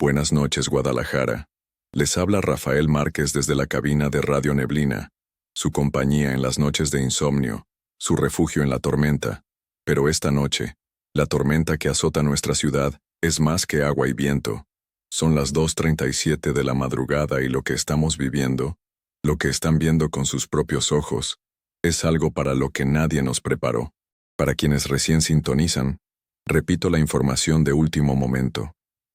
Buenas noches, Guadalajara. Les habla Rafael Márquez desde la cabina de Radio Neblina, su compañía en las noches de insomnio, su refugio en la tormenta. Pero esta noche, la tormenta que azota nuestra ciudad es más que agua y viento. Son las 2:37 de la madrugada y lo que estamos viviendo, lo que están viendo con sus propios ojos, es algo para lo que nadie nos preparó. Para quienes recién sintonizan, repito la información de último momento.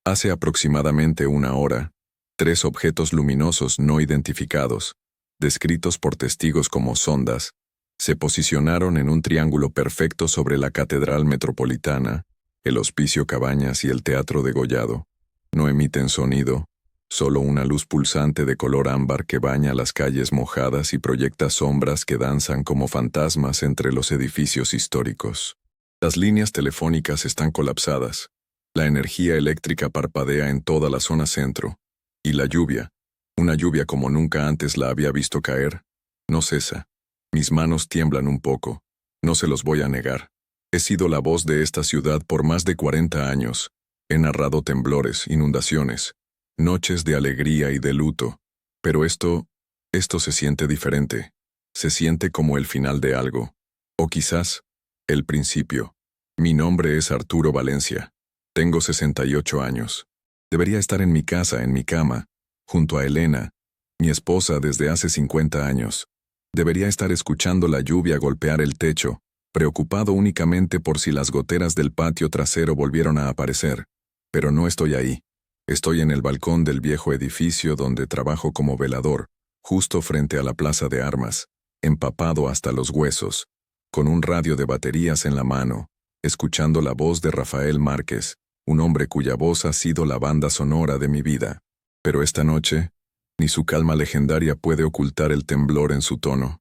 Hace aproximadamente una hora, 3 objetos luminosos no identificados, descritos por testigos como sondas, se posicionaron en un triángulo perfecto sobre la Catedral Metropolitana, el Hospicio Cabañas y el Teatro Degollado. No emiten sonido, solo una luz pulsante de color ámbar que baña las calles mojadas y proyecta sombras que danzan como fantasmas entre los edificios históricos. Las líneas telefónicas están colapsadas. La energía eléctrica parpadea en toda la zona centro, y la lluvia, una lluvia como nunca antes la había visto caer, no cesa. Mis manos tiemblan un poco, no se los voy a negar. He sido la voz de esta ciudad por más de 40 años. He narrado temblores, inundaciones, noches de alegría y de luto. Pero esto se siente diferente. Se siente como el final de algo. O quizás, el principio. Mi nombre es Arturo Valencia. Tengo 68 años. Debería estar en mi casa, en mi cama, junto a Elena, mi esposa desde hace 50 años. Debería estar escuchando la lluvia golpear el techo, preocupado únicamente por si las goteras del patio trasero volvieron a aparecer. Pero no estoy ahí. Estoy en el balcón del viejo edificio donde trabajo como velador, justo frente a la plaza de armas, empapado hasta los huesos, con un radio de baterías en la mano, escuchando la voz de Rafael Márquez, un hombre cuya voz ha sido la banda sonora de mi vida. Pero esta noche, ni su calma legendaria puede ocultar el temblor en su tono.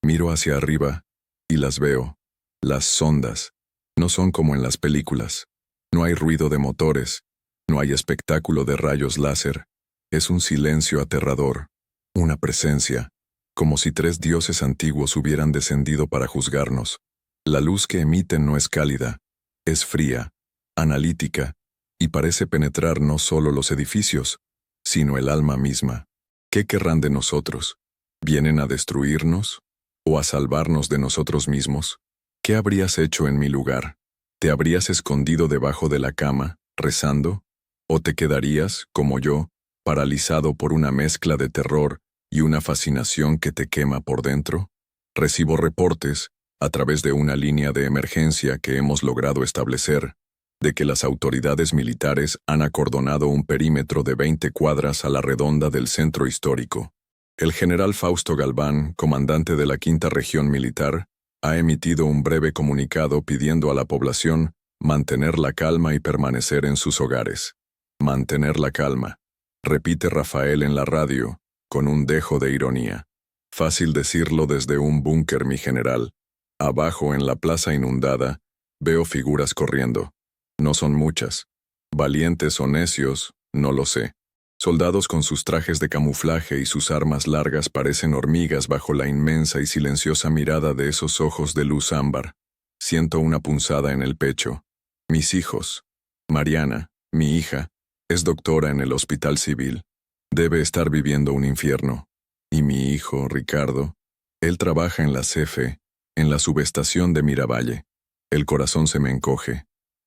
Miro hacia arriba, y las veo. Las sondas. No son como en las películas. No hay ruido de motores. No hay espectáculo de rayos láser. Es un silencio aterrador. Una presencia. Como si 3 dioses antiguos hubieran descendido para juzgarnos. La luz que emiten no es cálida. Es fría, analítica, y parece penetrar no solo los edificios, sino el alma misma. ¿Qué querrán de nosotros? ¿Vienen a destruirnos? ¿O a salvarnos de nosotros mismos? ¿Qué habrías hecho en mi lugar? ¿Te habrías escondido debajo de la cama, rezando? ¿O te quedarías, como yo, paralizado por una mezcla de terror y una fascinación que te quema por dentro? Recibo reportes, a través de una línea de emergencia que hemos logrado establecer, de que las autoridades militares han acordonado un perímetro de 20 cuadras a la redonda del centro histórico. El general Fausto Galván, comandante de la 5ª Región Militar, ha emitido un breve comunicado pidiendo a la población mantener la calma y permanecer en sus hogares. Mantener la calma, repite Rafael en la radio, con un dejo de ironía. Fácil decirlo desde un búnker, mi general. Abajo, en la plaza inundada, veo figuras corriendo. No son muchas. Valientes o necios, no lo sé. Soldados con sus trajes de camuflaje y sus armas largas parecen hormigas bajo la inmensa y silenciosa mirada de esos ojos de luz ámbar. Siento una punzada en el pecho. Mis hijos. Mariana, mi hija, es doctora en el hospital civil. Debe estar viviendo un infierno. Y mi hijo, Ricardo, él trabaja en la CFE, en la subestación de Miravalle. El corazón se me encoge.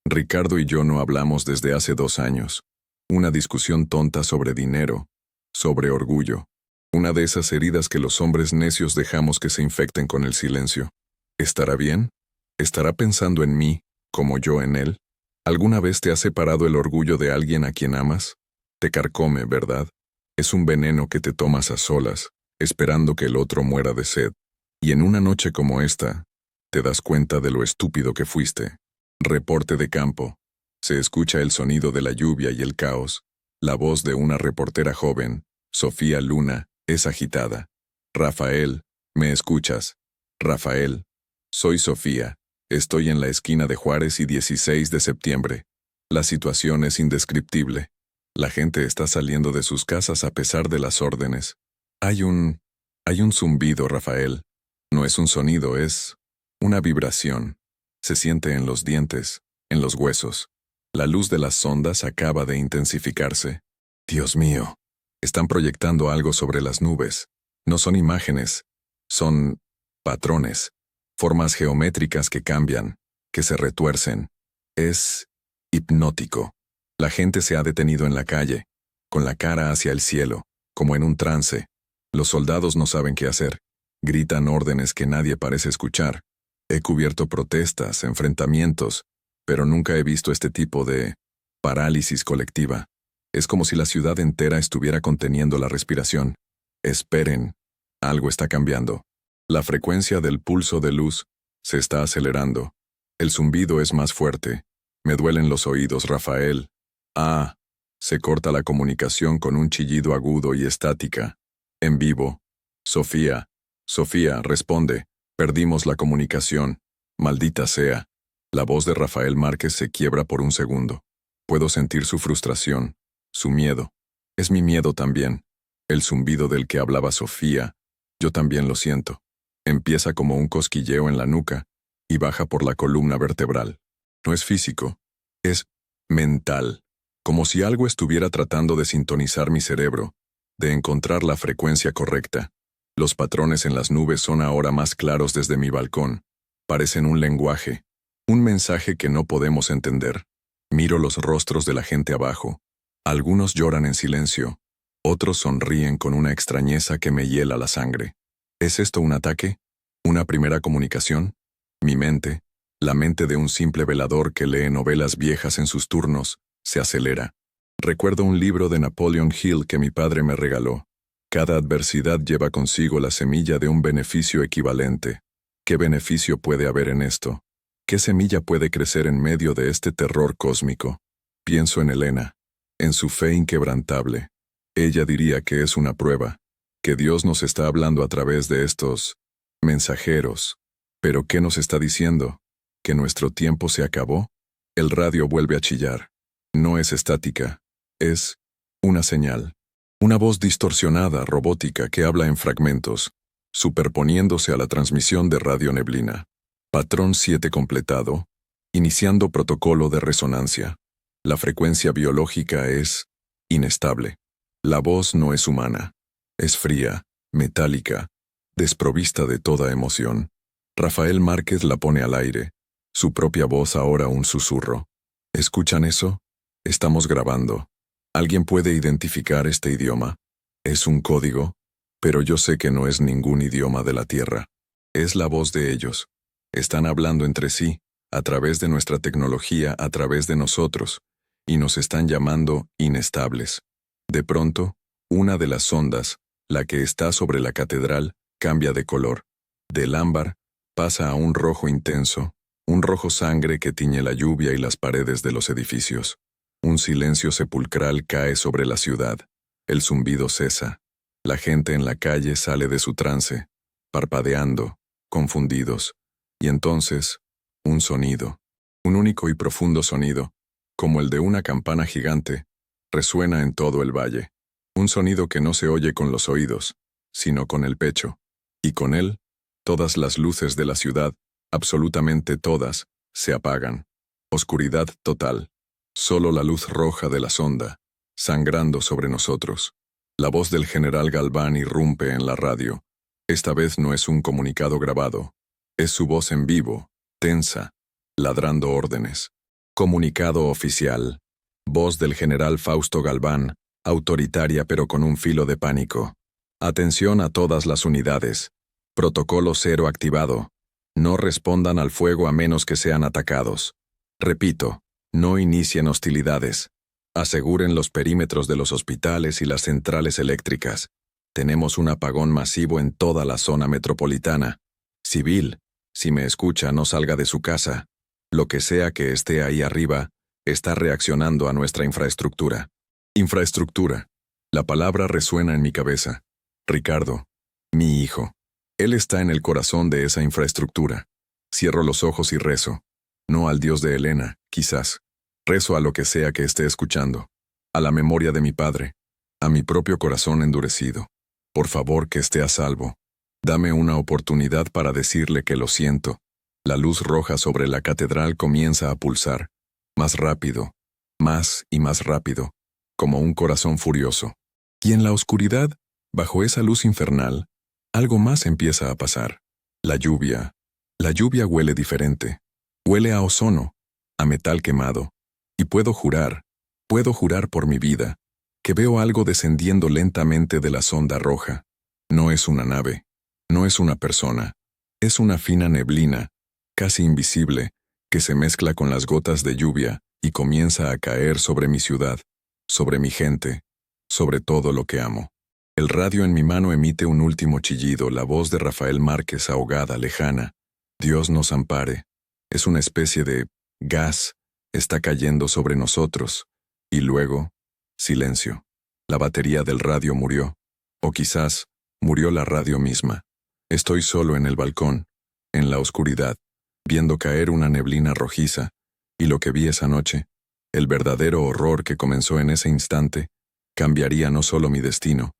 Ricardo y yo no hablamos desde hace 2 años. Una discusión tonta sobre dinero, sobre orgullo. Una de esas heridas que los hombres necios dejamos que se infecten con el silencio. ¿Estará bien? ¿Estará pensando en mí, como yo en él? ¿Alguna vez te ha separado el orgullo de alguien a quien amas? Te carcome, ¿verdad? Es un veneno que te tomas a solas, esperando que el otro muera de sed. Y en una noche como esta, te das cuenta de lo estúpido que fuiste. Reporte de campo. Se escucha el sonido de la lluvia y el caos. La voz de una reportera joven, Sofía Luna, es agitada. Rafael, ¿me escuchas? Rafael. Soy Sofía. Estoy en la esquina de Juárez y 16 de septiembre. La situación es indescriptible. La gente está saliendo de sus casas a pesar de las órdenes. Hay un zumbido, Rafael. No es un sonido, es una vibración. Se siente en los dientes, en los huesos. La luz de las sondas acaba de intensificarse. Dios mío. Están proyectando algo sobre las nubes. No son imágenes. Son patrones. Formas geométricas que cambian, que se retuercen. Es hipnótico. La gente se ha detenido en la calle, con la cara hacia el cielo, como en un trance. Los soldados no saben qué hacer. Gritan órdenes que nadie parece escuchar. He cubierto protestas, enfrentamientos, pero nunca he visto este tipo de parálisis colectiva. Es como si la ciudad entera estuviera conteniendo la respiración. Esperen. Algo está cambiando. La frecuencia del pulso de luz se está acelerando. El zumbido es más fuerte. Me duelen los oídos, Rafael. Ah. Se corta la comunicación con un chillido agudo y estática. En vivo. Sofía. Sofía, responde. Perdimos la comunicación. Maldita sea. La voz de Rafael Márquez se quiebra por un segundo. Puedo sentir su frustración, su miedo. Es mi miedo también. El zumbido del que hablaba Sofía, yo también lo siento. Empieza como un cosquilleo en la nuca y baja por la columna vertebral. No es físico, es mental. Como si algo estuviera tratando de sintonizar mi cerebro, de encontrar la frecuencia correcta. Los patrones en las nubes son ahora más claros desde mi balcón. Parecen un lenguaje, un mensaje que no podemos entender. Miro los rostros de la gente abajo. Algunos lloran en silencio. Otros sonríen con una extrañeza que me hiela la sangre. ¿Es esto un ataque? ¿Una primera comunicación? Mi mente, la mente de un simple velador que lee novelas viejas en sus turnos, se acelera. Recuerdo un libro de Napoleon Hill que mi padre me regaló. Cada adversidad lleva consigo la semilla de un beneficio equivalente. ¿Qué beneficio puede haber en esto? ¿Qué semilla puede crecer en medio de este terror cósmico? Pienso en Elena, en su fe inquebrantable. Ella diría que es una prueba, que Dios nos está hablando a través de estos mensajeros. ¿Pero qué nos está diciendo? ¿Que nuestro tiempo se acabó? El radio vuelve a chillar. No es estática, es una señal. Una voz distorsionada, robótica, que habla en fragmentos, superponiéndose a la transmisión de Radio Neblina. Patrón 7 completado, iniciando protocolo de resonancia. La frecuencia biológica es inestable. La voz no es humana. Es fría, metálica, desprovista de toda emoción. Rafael Márquez la pone al aire, su propia voz ahora un susurro. ¿Escuchan eso? Estamos grabando. ¿Alguien puede identificar este idioma? Es un código, pero yo sé que no es ningún idioma de la Tierra. Es la voz de ellos. Están hablando entre sí, a través de nuestra tecnología, a través de nosotros, y nos están llamando inestables. De pronto, una de las ondas, la que está sobre la catedral, cambia de color. Del ámbar, pasa a un rojo intenso, un rojo sangre que tiñe la lluvia y las paredes de los edificios. Un silencio sepulcral cae sobre la ciudad. El zumbido cesa. La gente en la calle sale de su trance, parpadeando, confundidos. Y entonces, un sonido, un único y profundo sonido, como el de una campana gigante, resuena en todo el valle. Un sonido que no se oye con los oídos, sino con el pecho. Y con él, todas las luces de la ciudad, absolutamente todas, se apagan. Oscuridad total. Solo la luz roja de la sonda, sangrando sobre nosotros. La voz del general Galván irrumpe en la radio. Esta vez no es un comunicado grabado. Es su voz en vivo, tensa, ladrando órdenes. Comunicado oficial. Voz del general Fausto Galván, autoritaria pero con un filo de pánico. Atención a todas las unidades. Protocolo 0 activado. No respondan al fuego a menos que sean atacados. Repito, no inicien hostilidades. Aseguren los perímetros de los hospitales y las centrales eléctricas. Tenemos un apagón masivo en toda la zona metropolitana. Civil, si me escucha, no salga de su casa. Lo que sea que esté ahí arriba, está reaccionando a nuestra infraestructura. Infraestructura. La palabra resuena en mi cabeza. Ricardo, mi hijo. Él está en el corazón de esa infraestructura. Cierro los ojos y rezo. No al Dios de Elena, quizás. Rezo a lo que sea que esté escuchando. A la memoria de mi padre. A mi propio corazón endurecido. Por favor, que esté a salvo. Dame una oportunidad para decirle que lo siento. La luz roja sobre la catedral comienza a pulsar. Más rápido. Más y más rápido. como un corazón furioso. Y en la oscuridad, bajo esa luz infernal, algo más empieza a pasar. La lluvia. La lluvia huele diferente. Huele a ozono, a metal quemado. Y puedo jurar por mi vida, que veo algo descendiendo lentamente de la sonda roja. No es una nave, no es una persona, es una fina neblina, casi invisible, que se mezcla con las gotas de lluvia y comienza a caer sobre mi ciudad, sobre mi gente, sobre todo lo que amo. El radio en mi mano emite un último chillido, la voz de Rafael Márquez ahogada, lejana. Dios nos ampare. Es una especie de gas, está cayendo sobre nosotros. Y luego, silencio. La batería del radio murió. O quizás, murió la radio misma. Estoy solo en el balcón, en la oscuridad, viendo caer una neblina rojiza, y lo que vi esa noche, el verdadero horror que comenzó en ese instante, cambiaría no solo mi destino,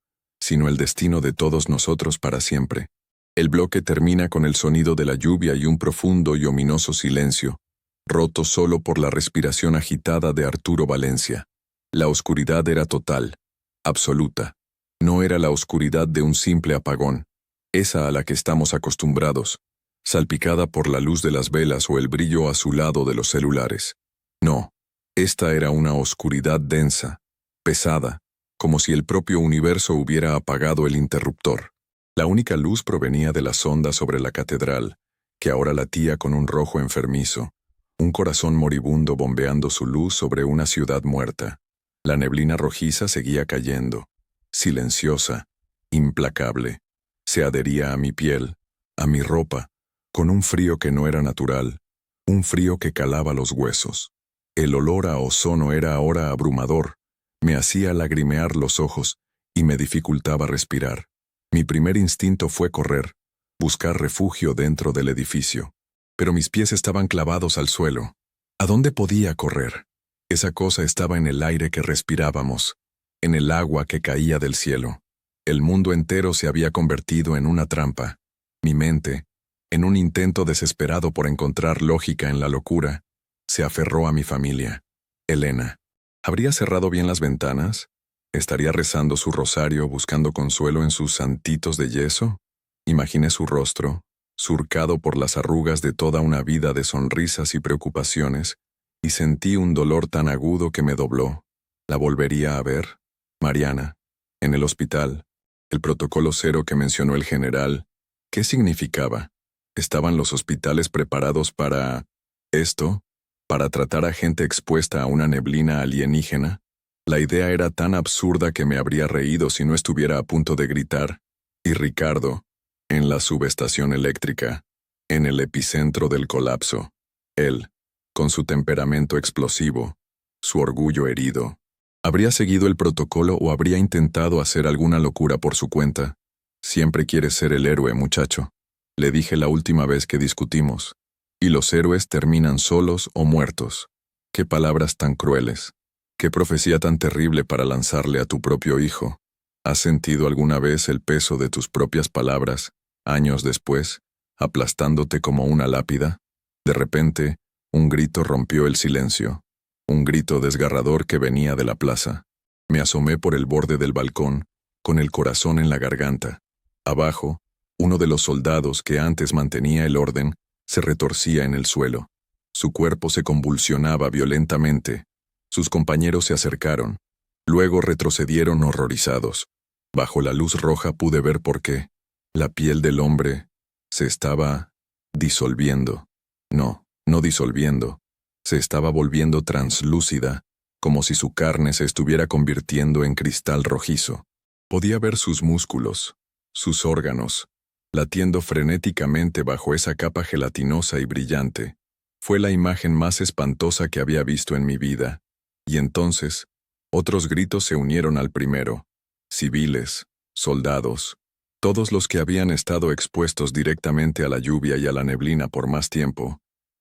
sino el destino de todos nosotros para siempre. El bloque termina con el sonido de la lluvia y un profundo y ominoso silencio, roto solo por la respiración agitada de Arturo Valencia. La oscuridad era total, absoluta. No era la oscuridad de un simple apagón, esa a la que estamos acostumbrados, salpicada por la luz de las velas o el brillo azulado de los celulares. No, esta era una oscuridad densa, pesada, como si el propio universo hubiera apagado el interruptor. La única luz provenía de la sonda sobre la catedral, que ahora latía con un rojo enfermizo, un corazón moribundo bombeando su luz sobre una ciudad muerta. La neblina rojiza seguía cayendo, silenciosa, implacable. Se adhería a mi piel, a mi ropa, con un frío que no era natural, un frío que calaba los huesos. El olor a ozono era ahora abrumador, me hacía lagrimear los ojos y me dificultaba respirar. Mi primer instinto fue correr, buscar refugio dentro del edificio. Pero mis pies estaban clavados al suelo. ¿A dónde podía correr? Esa cosa estaba en el aire que respirábamos, en el agua que caía del cielo. El mundo entero se había convertido en una trampa. Mi mente, en un intento desesperado por encontrar lógica en la locura, se aferró a mi familia. Elena. ¿Habría cerrado bien las ventanas? ¿Estaría rezando su rosario buscando consuelo en sus santitos de yeso? Imaginé su rostro, surcado por las arrugas de toda una vida de sonrisas y preocupaciones, y sentí un dolor tan agudo que me dobló. ¿La volvería a ver? Mariana. En el hospital. El protocolo cero que mencionó el general. ¿Qué significaba? ¿Estaban los hospitales preparados para esto? ¿Para tratar a gente expuesta a una neblina alienígena? La idea era tan absurda que me habría reído si no estuviera a punto de gritar. Y Ricardo, en la subestación eléctrica, en el epicentro del colapso. Él, con su temperamento explosivo, su orgullo herido. ¿Habría seguido el protocolo o habría intentado hacer alguna locura por su cuenta? Siempre quieres ser el héroe, muchacho. Le dije la última vez que discutimos. Y los héroes terminan solos o muertos. Qué palabras tan crueles. Qué profecía tan terrible para lanzarle a tu propio hijo. ¿Has sentido alguna vez el peso de tus propias palabras, años después, aplastándote como una lápida? De repente, un grito rompió el silencio. Un grito desgarrador que venía de la plaza. Me asomé por el borde del balcón, con el corazón en la garganta. Abajo, uno de los soldados que antes mantenía el orden, se retorcía en el suelo. Su cuerpo se convulsionaba violentamente. Sus compañeros se acercaron. Luego retrocedieron horrorizados. Bajo la luz roja pude ver por qué. La piel del hombre se estaba disolviendo. No disolviendo. Se estaba volviendo translúcida, como si su carne se estuviera convirtiendo en cristal rojizo. Podía ver sus músculos, sus órganos, latiendo frenéticamente bajo esa capa gelatinosa y brillante. Fue la imagen más espantosa que había visto en mi vida. Y entonces, otros gritos se unieron al primero. Civiles, soldados, todos los que habían estado expuestos directamente a la lluvia y a la neblina por más tiempo,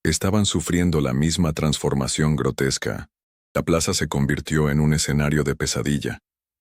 estaban sufriendo la misma transformación grotesca. La plaza se convirtió en un escenario de pesadilla,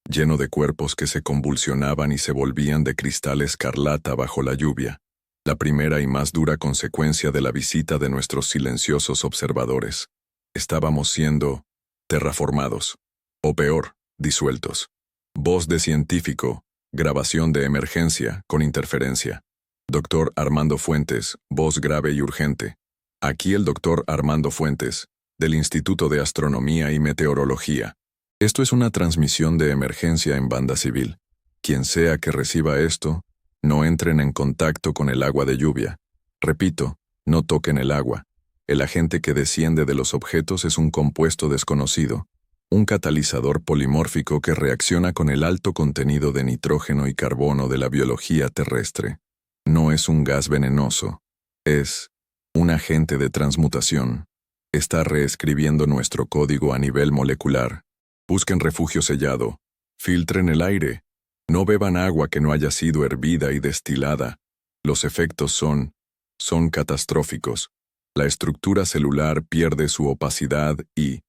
lleno de cuerpos que se convulsionaban y se volvían de cristal escarlata bajo la lluvia, la primera y más dura consecuencia de la visita de nuestros silenciosos observadores. Estábamos siendo terraformados, o peor, disueltos. Voz de científico, grabación de emergencia, con interferencia. Doctor Armando Fuentes, voz grave y urgente. Aquí el doctor Armando Fuentes, del Instituto de Astronomía y Meteorología. Esto es una transmisión de emergencia en banda civil. Quien sea que reciba esto, no entren en contacto con el agua de lluvia. Repito, no toquen el agua. El agente que desciende de los objetos es un compuesto desconocido, un catalizador polimórfico que reacciona con el alto contenido de nitrógeno y carbono de la biología terrestre. No es un gas venenoso, es un agente de transmutación. Está reescribiendo nuestro código a nivel molecular. Busquen refugio sellado, filtren el aire, no beban agua que no haya sido hervida y destilada. Los efectos son catastróficos. La estructura celular pierde su opacidad y,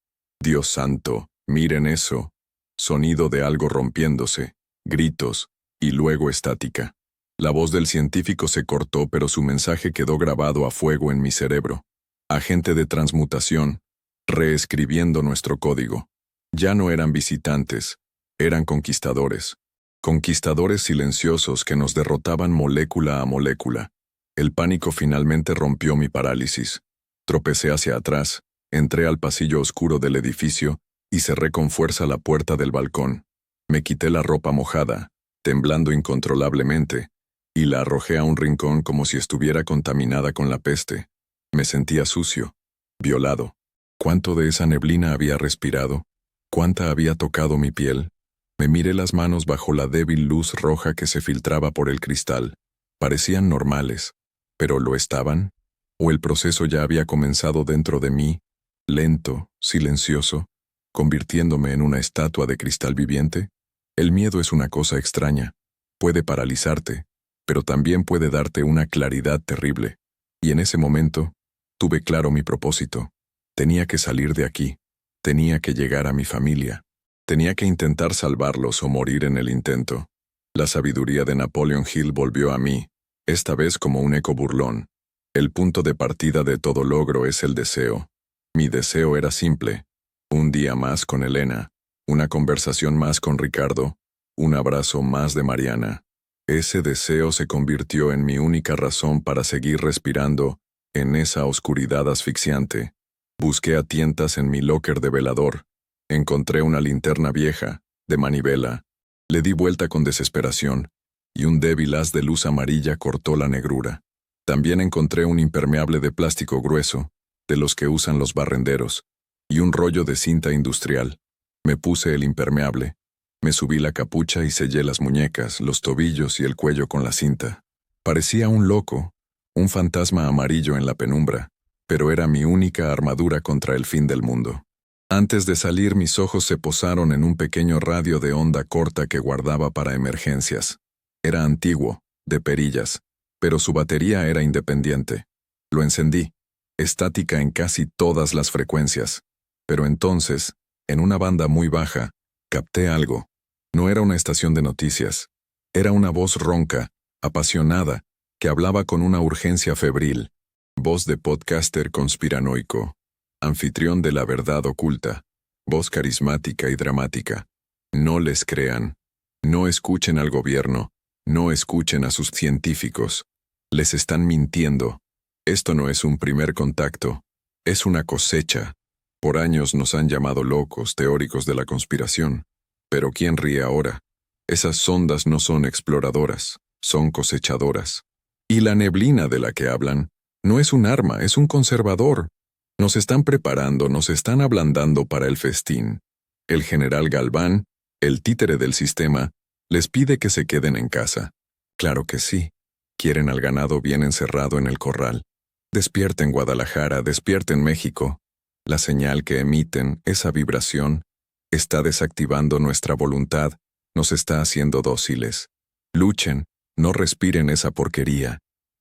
Dios santo, miren eso, sonido de algo rompiéndose, gritos, y luego estática. La voz del científico se cortó, pero su mensaje quedó grabado a fuego en mi cerebro. Agente de transmutación, reescribiendo nuestro código. Ya no eran visitantes, eran conquistadores. Conquistadores silenciosos que nos derrotaban molécula a molécula. El pánico finalmente rompió mi parálisis. Tropecé hacia atrás, entré al pasillo oscuro del edificio y cerré con fuerza la puerta del balcón. Me quité la ropa mojada, temblando incontrolablemente, y la arrojé a un rincón como si estuviera contaminada con la peste. Me sentía sucio, violado. ¿Cuánto de esa neblina había respirado? ¿Cuánta había tocado mi piel? Me miré las manos bajo la débil luz roja que se filtraba por el cristal. Parecían normales, ¿pero lo estaban? ¿O el proceso ya había comenzado dentro de mí, lento, silencioso, convirtiéndome en una estatua de cristal viviente? El miedo es una cosa extraña. Puede paralizarte, pero también puede darte una claridad terrible. Y en ese momento, tuve claro mi propósito. Tenía que salir de aquí. Tenía que llegar a mi familia. Tenía que intentar salvarlos o morir en el intento. La sabiduría de Napoleon Hill volvió a mí, esta vez como un eco burlón. El punto de partida de todo logro es el deseo. Mi deseo era simple. Un día más con Elena, una conversación más con Ricardo, un abrazo más de Mariana. Ese deseo se convirtió en mi única razón para seguir respirando en esa oscuridad asfixiante. Busqué a tientas en mi locker de velador. Encontré una linterna vieja, de manivela. Le di vuelta con desesperación, y un débil haz de luz amarilla cortó la negrura. También encontré un impermeable de plástico grueso, de los que usan los barrenderos, y un rollo de cinta industrial. Me puse el impermeable. Me subí la capucha y sellé las muñecas, los tobillos y el cuello con la cinta. Parecía un loco, un fantasma amarillo en la penumbra, pero era mi única armadura contra el fin del mundo. Antes de salir, mis ojos se posaron en un pequeño radio de onda corta que guardaba para emergencias. Era antiguo, de perillas, pero su batería era independiente. Lo encendí, estática en casi todas las frecuencias. Pero entonces, en una banda muy baja, capté algo. No era una estación de noticias. Era una voz ronca, apasionada, que hablaba con una urgencia febril. Voz de podcaster conspiranoico. Anfitrión de la verdad oculta, voz carismática y dramática. No les crean. No escuchen al gobierno. No escuchen a sus científicos. Les están mintiendo. Esto no es un primer contacto. Es una cosecha. Por años nos han llamado locos, teóricos de la conspiración. Pero ¿quién ríe ahora? Esas sondas no son exploradoras, son cosechadoras. Y la neblina de la que hablan no es un arma, es un conservador. Nos están preparando, nos están ablandando para el festín. El general Galván, el títere del sistema, les pide que se queden en casa. Claro que sí. Quieren al ganado bien encerrado en el corral. Despierten Guadalajara, despierten México. La señal que emiten, esa vibración, está desactivando nuestra voluntad, nos está haciendo dóciles. Luchen, no respiren esa porquería.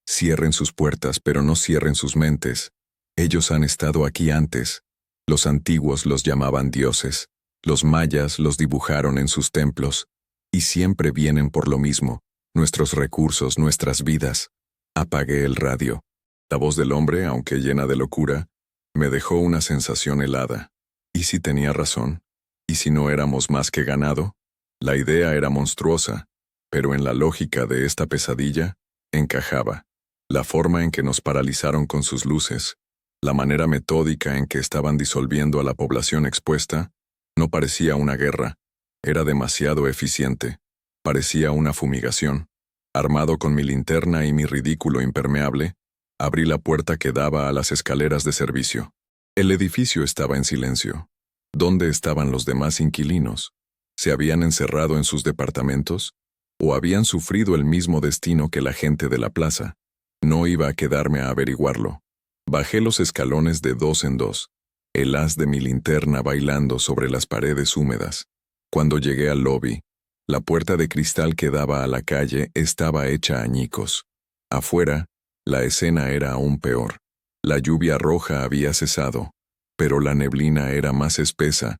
Cierren sus puertas, pero no cierren sus mentes. Ellos han estado aquí antes. Los antiguos los llamaban dioses. Los mayas los dibujaron en sus templos. Y siempre vienen por lo mismo, nuestros recursos, nuestras vidas. Apagué el radio. La voz del hombre, aunque llena de locura, me dejó una sensación helada. ¿Y si tenía razón? ¿Y ¿Y si no éramos más que ganado? La idea era monstruosa, pero en la lógica de esta pesadilla, encajaba. La forma en que nos paralizaron con sus luces, la manera metódica en que estaban disolviendo a la población expuesta, no parecía una guerra, era demasiado eficiente, parecía una fumigación. Armado con mi linterna y mi ridículo impermeable, abrí la puerta que daba a las escaleras de servicio. El edificio estaba en silencio. ¿Dónde estaban los demás inquilinos? ¿Se habían encerrado en sus departamentos? ¿O habían sufrido el mismo destino que la gente de la plaza? No iba a quedarme a averiguarlo. Bajé los escalones de dos en dos, el haz de mi linterna bailando sobre las paredes húmedas. Cuando llegué al lobby, la puerta de cristal que daba a la calle estaba hecha añicos. Afuera, la escena era aún peor. La lluvia roja había cesado, pero la neblina era más espesa.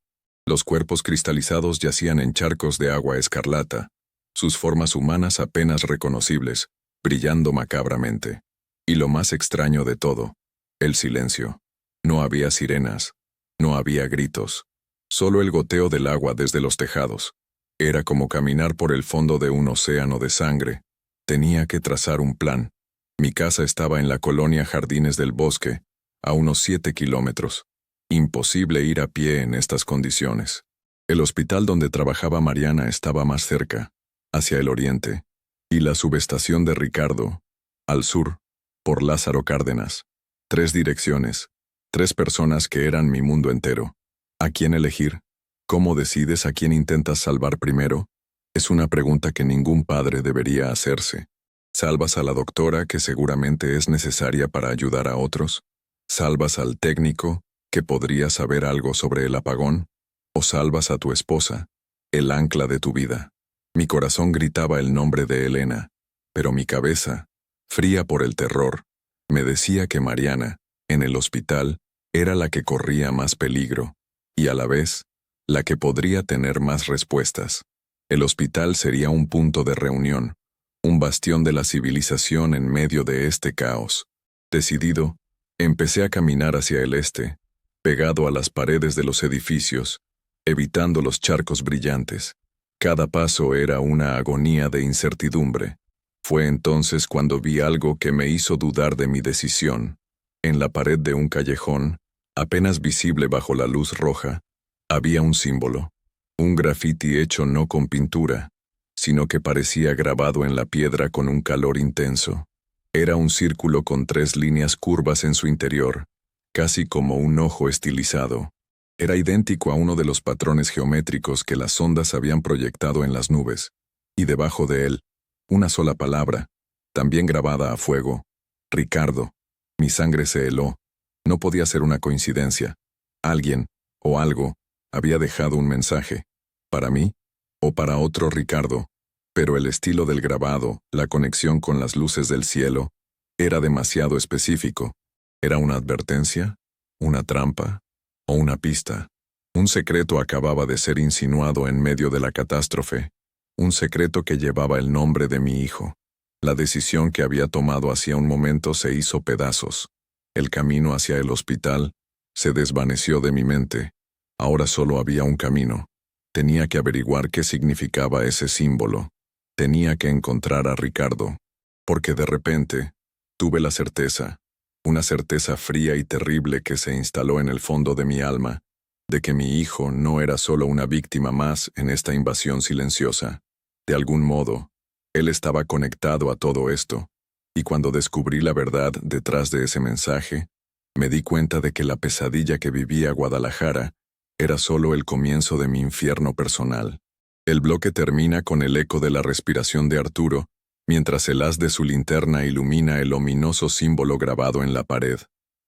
Los cuerpos cristalizados yacían en charcos de agua escarlata, sus formas humanas apenas reconocibles, brillando macabramente. Y lo más extraño de todo, el silencio. No había sirenas, no había gritos, solo el goteo del agua desde los tejados. Era como caminar por el fondo de un océano de sangre. Tenía que trazar un plan. Mi casa estaba en la colonia Jardines del Bosque, a unos 7 kilómetros. Imposible ir a pie en estas condiciones. El hospital donde trabajaba Mariana estaba más cerca, hacia el oriente, y la subestación de Ricardo, al sur, por Lázaro Cárdenas. 3 direcciones, 3 personas que eran mi mundo entero. ¿A quién elegir? ¿Cómo decides a quién intentas salvar primero? Es una pregunta que ningún padre debería hacerse. ¿Salvas a la doctora, que seguramente es necesaria para ayudar a otros? ¿Salvas al técnico, que podría saber algo sobre el apagón? ¿O salvas a tu esposa, el ancla de tu vida? Mi corazón gritaba el nombre de Elena, pero mi cabeza, fría por el terror, me decía que Mariana, en el hospital, era la que corría más peligro, y a la vez, la que podría tener más respuestas. El hospital sería un punto de reunión, un bastión de la civilización en medio de este caos. Decidido, empecé a caminar hacia el este, pegado a las paredes de los edificios, evitando los charcos brillantes. Cada paso era una agonía de incertidumbre. Fue entonces cuando vi algo que me hizo dudar de mi decisión. En la pared de un callejón, apenas visible bajo la luz roja, había un símbolo, un grafiti hecho no con pintura, sino que parecía grabado en la piedra con un calor intenso. Era un círculo con 3 líneas curvas en su interior, casi como un ojo estilizado. Era idéntico a uno de los patrones geométricos que las ondas habían proyectado en las nubes, y debajo de él, una sola palabra, también grabada a fuego: Ricardo. Mi sangre se heló. No podía ser una coincidencia. Alguien, o algo, había dejado un mensaje, para mí, o para otro Ricardo, pero el estilo del grabado, la conexión con las luces del cielo, era demasiado específico. ¿Era una advertencia? ¿Una trampa? ¿O una pista? Un secreto acababa de ser insinuado en medio de la catástrofe, un secreto que llevaba el nombre de mi hijo. La decisión que había tomado hacía un momento se hizo pedazos. El camino hacia el hospital se desvaneció de mi mente. Ahora solo había un camino. Tenía que averiguar qué significaba ese símbolo. Tenía que encontrar a Ricardo. Porque de repente, tuve la certeza, una certeza fría y terrible que se instaló en el fondo de mi alma, de que mi hijo no era solo una víctima más en esta invasión silenciosa. De algún modo, él estaba conectado a todo esto, y cuando descubrí la verdad detrás de ese mensaje, me di cuenta de que la pesadilla que vivía Guadalajara era solo el comienzo de mi infierno personal. El bloque termina con el eco de la respiración de Arturo, mientras el haz de su linterna ilumina el ominoso símbolo grabado en la pared.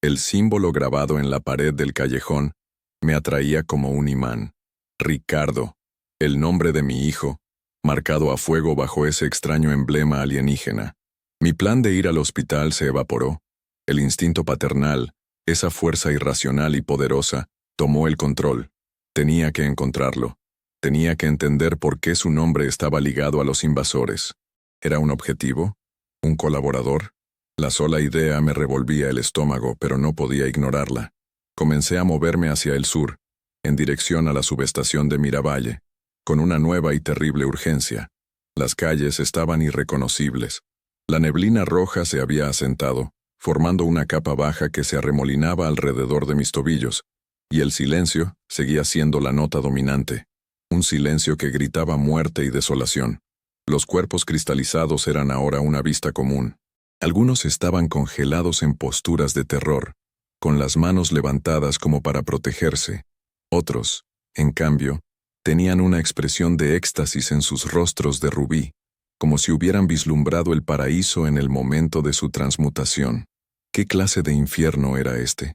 El símbolo grabado en la pared del callejón me atraía como un imán. Ricardo, el nombre de mi hijo, marcado a fuego bajo ese extraño emblema alienígena. Mi plan de ir al hospital se evaporó. El instinto paternal, esa fuerza irracional y poderosa, tomó el control. Tenía que encontrarlo. Tenía que entender por qué su nombre estaba ligado a los invasores. ¿Era un objetivo? ¿Un colaborador? La sola idea me revolvía el estómago, pero no podía ignorarla. Comencé a moverme hacia el sur, en dirección a la subestación de Miravalle, con una nueva y terrible urgencia. Las calles estaban irreconocibles. La neblina roja se había asentado, formando una capa baja que se arremolinaba alrededor de mis tobillos, y el silencio seguía siendo la nota dominante, un silencio que gritaba muerte y desolación. Los cuerpos cristalizados eran ahora una vista común. Algunos estaban congelados en posturas de terror, con las manos levantadas como para protegerse. Otros, en cambio, tenían una expresión de éxtasis en sus rostros de rubí, como si hubieran vislumbrado el paraíso en el momento de su transmutación. ¿Qué clase de infierno era este?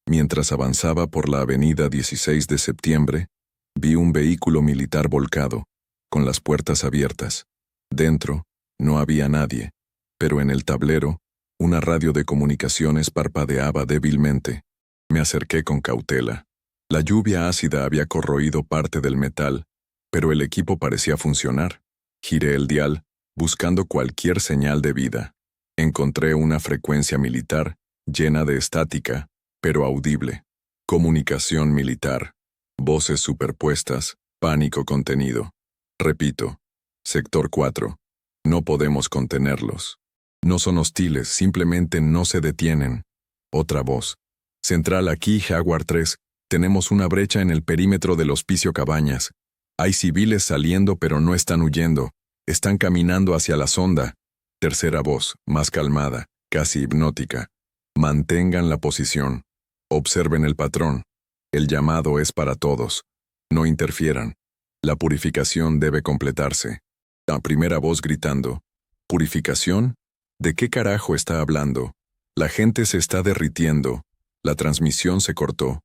Mientras avanzaba por la avenida 16 de septiembre, vi un vehículo militar volcado, con las puertas abiertas. Dentro, no había nadie, pero en el tablero, una radio de comunicaciones parpadeaba débilmente. Me acerqué con cautela. La lluvia ácida había corroído parte del metal, pero el equipo parecía funcionar. Giré el dial, buscando cualquier señal de vida. Encontré una frecuencia militar, llena de estática, pero audible. Comunicación militar. Voces superpuestas, pánico contenido. Repito. Sector 4. No podemos contenerlos. No son hostiles, simplemente no se detienen. Otra voz. Central aquí, Jaguar 3. Tenemos una brecha en el perímetro del Hospicio Cabañas. Hay civiles saliendo pero no están huyendo. Están caminando hacia la sonda. Tercera voz, más calmada, casi hipnótica. Mantengan la posición. Observen el patrón. El llamado es para todos. No interfieran. La purificación debe completarse. La primera voz gritando. ¿Purificación? ¿De qué carajo está hablando? La gente se está derritiendo. La transmisión se cortó.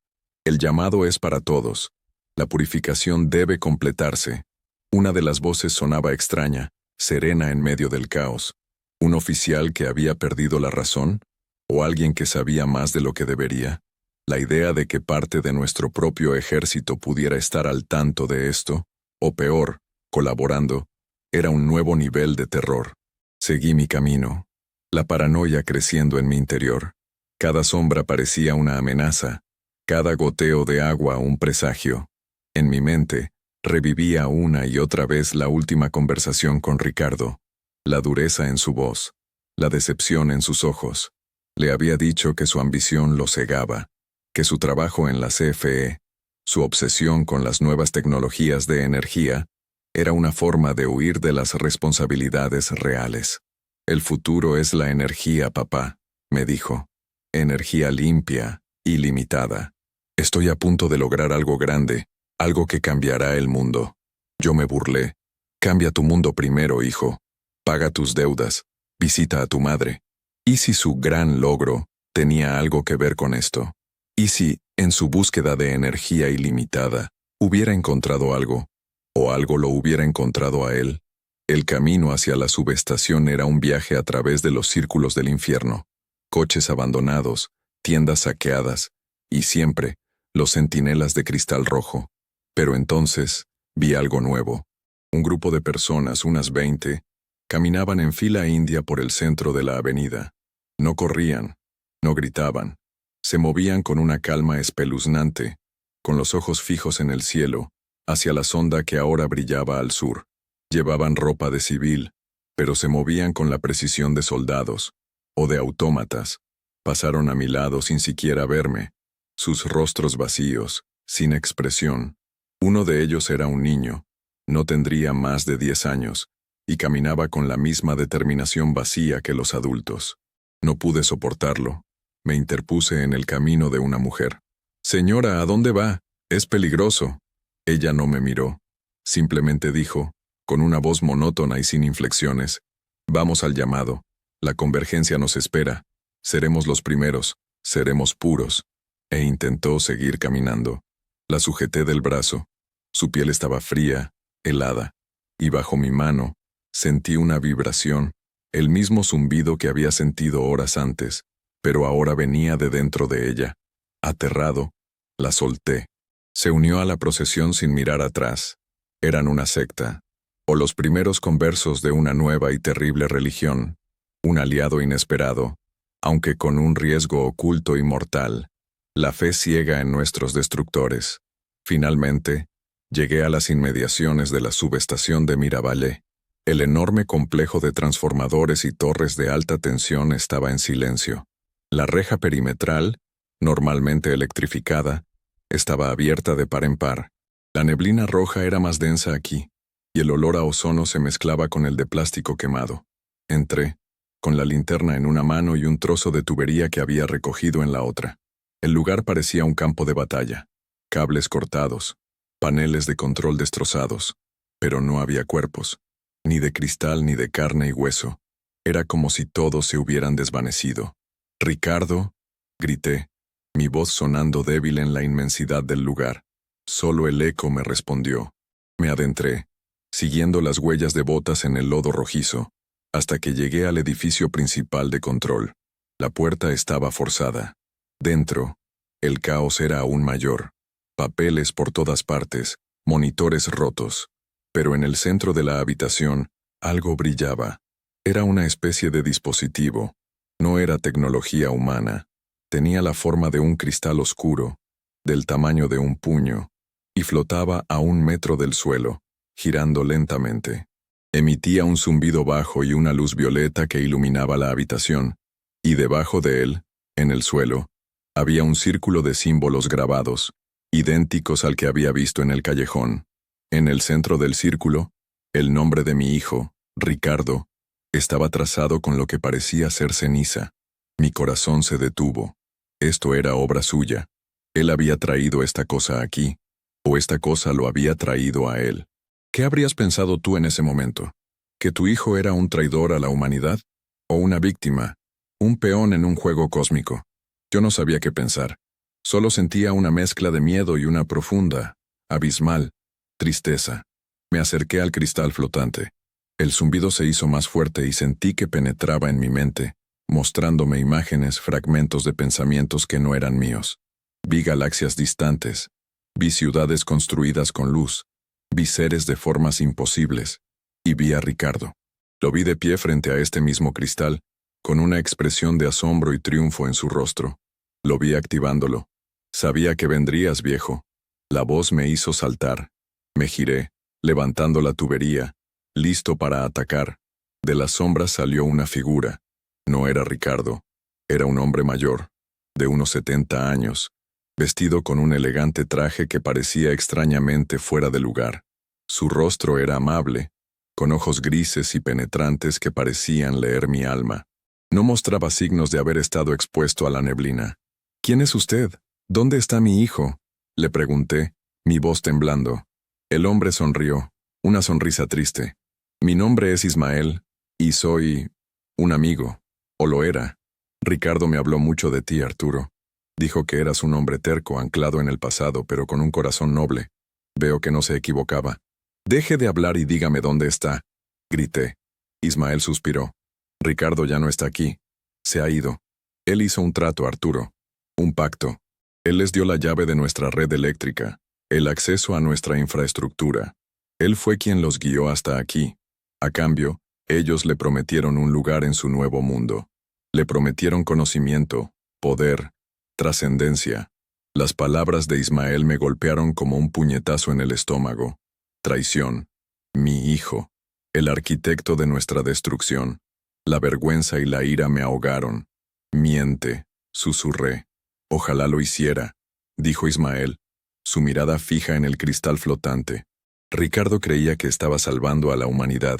El llamado es para todos. La purificación debe completarse. Una de las voces sonaba extraña, serena en medio del caos. ¿Un oficial que había perdido la razón? ¿O alguien que sabía más de lo que debería? La idea de que parte de nuestro propio ejército pudiera estar al tanto de esto, o peor, colaborando, era un nuevo nivel de terror. Seguí mi camino. La paranoia creciendo en mi interior. Cada sombra parecía una amenaza. Cada goteo de agua un presagio. En mi mente, revivía una y otra vez la última conversación con Ricardo. La dureza en su voz. La decepción en sus ojos. Le había dicho que su ambición lo cegaba. Que su trabajo en la CFE, su obsesión con las nuevas tecnologías de energía, era una forma de huir de las responsabilidades reales. El futuro es la energía, papá, me dijo. Energía limpia, ilimitada. Estoy a punto de lograr algo grande, algo que cambiará el mundo. Yo me burlé. Cambia tu mundo primero, hijo. Paga tus deudas. Visita a tu madre. ¿Y si su gran logro tenía algo que ver con esto? ¿Y si, en su búsqueda de energía ilimitada, hubiera encontrado algo? ¿O algo lo hubiera encontrado a él? El camino hacia la subestación era un viaje a través de los círculos del infierno. Coches abandonados, tiendas saqueadas, y siempre, los centinelas de cristal rojo. Pero entonces, vi algo nuevo. Un grupo de personas, unas 20, caminaban en fila india por el centro de la avenida. No corrían, no gritaban. Se movían con una calma espeluznante, con los ojos fijos en el cielo, hacia la sonda que ahora brillaba al sur. Llevaban ropa de civil, pero se movían con la precisión de soldados, o de autómatas. Pasaron a mi lado sin siquiera verme, sus rostros vacíos, sin expresión. Uno de ellos era un niño, no tendría más de 10 años, y caminaba con la misma determinación vacía que los adultos. No pude soportarlo. Me interpuse en el camino de una mujer. «Señora, ¿a dónde va? Es peligroso». Ella no me miró. Simplemente dijo, con una voz monótona y sin inflexiones, «Vamos al llamado. La convergencia nos espera. Seremos los primeros. Seremos puros». E intentó seguir caminando. La sujeté del brazo. Su piel estaba fría, helada, y bajo mi mano sentí una vibración, el mismo zumbido que había sentido horas antes, pero ahora venía de dentro de ella. Aterrado, la solté. Se unió a la procesión sin mirar atrás. Eran una secta, o los primeros conversos de una nueva y terrible religión, un aliado inesperado, aunque con un riesgo oculto y mortal, la fe ciega en nuestros destructores. Finalmente, llegué a las inmediaciones de la subestación de Miravalle. El enorme complejo de transformadores y torres de alta tensión estaba en silencio. La reja perimetral, normalmente electrificada, estaba abierta de par en par. La neblina roja era más densa aquí, y el olor a ozono se mezclaba con el de plástico quemado. Entré, con la linterna en una mano y un trozo de tubería que había recogido en la otra. El lugar parecía un campo de batalla. Cables cortados, paneles de control destrozados, pero no había cuerpos, ni de cristal ni de carne y hueso. Era como si todos se hubieran desvanecido. «Ricardo», grité, mi voz sonando débil en la inmensidad del lugar. Solo el eco me respondió. Me adentré, siguiendo las huellas de botas en el lodo rojizo, hasta que llegué al edificio principal de control. La puerta estaba forzada. Dentro, el caos era aún mayor. Papeles por todas partes, monitores rotos. Pero en el centro de la habitación, algo brillaba. Era una especie de dispositivo. No era tecnología humana. Tenía la forma de un cristal oscuro, del tamaño de un puño, y flotaba a 1 metro del suelo, girando lentamente. Emitía un zumbido bajo y una luz violeta que iluminaba la habitación, y debajo de él, en el suelo, había un círculo de símbolos grabados, idénticos al que había visto en el callejón. En el centro del círculo, el nombre de mi hijo, Ricardo, estaba trazado con lo que parecía ser ceniza. Mi corazón se detuvo. Esto era obra suya. Él había traído esta cosa aquí, o esta cosa lo había traído a él. ¿Qué habrías pensado tú en ese momento? ¿Que tu hijo era un traidor a la humanidad? ¿O una víctima? ¿Un peón en un juego cósmico? Yo no sabía qué pensar. Solo sentía una mezcla de miedo y una profunda, abismal, tristeza. Me acerqué al cristal flotante. El zumbido se hizo más fuerte y sentí que penetraba en mi mente, mostrándome imágenes, fragmentos de pensamientos que no eran míos. Vi galaxias distantes, vi ciudades construidas con luz, vi seres de formas imposibles, y vi a Ricardo. Lo vi de pie frente a este mismo cristal, con una expresión de asombro y triunfo en su rostro. Lo vi activándolo. Sabía que vendrías, viejo. La voz me hizo saltar. Me giré, levantando la tubería, listo para atacar. De las sombras salió una figura. No era Ricardo. Era un hombre mayor, de unos 70 años, vestido con un elegante traje que parecía extrañamente fuera de lugar. Su rostro era amable, con ojos grises y penetrantes que parecían leer mi alma. No mostraba signos de haber estado expuesto a la neblina. «¿Quién es usted? ¿Dónde está mi hijo?», le pregunté, mi voz temblando. El hombre sonrió, una sonrisa triste. «Mi nombre es Ismael, y soy un amigo, o lo era. Ricardo me habló mucho de ti, Arturo. Dijo que eras un hombre terco, anclado en el pasado, pero con un corazón noble. Veo que no se equivocaba». «Deje de hablar y dígame dónde está», grité. Ismael suspiró. «Ricardo ya no está aquí. Se ha ido. Él hizo un trato, Arturo. Un pacto. Él les dio la llave de nuestra red eléctrica, el acceso a nuestra infraestructura. Él fue quien los guió hasta aquí. A cambio, ellos le prometieron un lugar en su nuevo mundo. Le prometieron conocimiento, poder, trascendencia». Las palabras de Ismael me golpearon como un puñetazo en el estómago. Traición. Mi hijo. El arquitecto de nuestra destrucción. La vergüenza y la ira me ahogaron. «Miente», susurré. «Ojalá lo hiciera», dijo Ismael, su mirada fija en el cristal flotante. Ricardo creía que estaba salvando a la humanidad,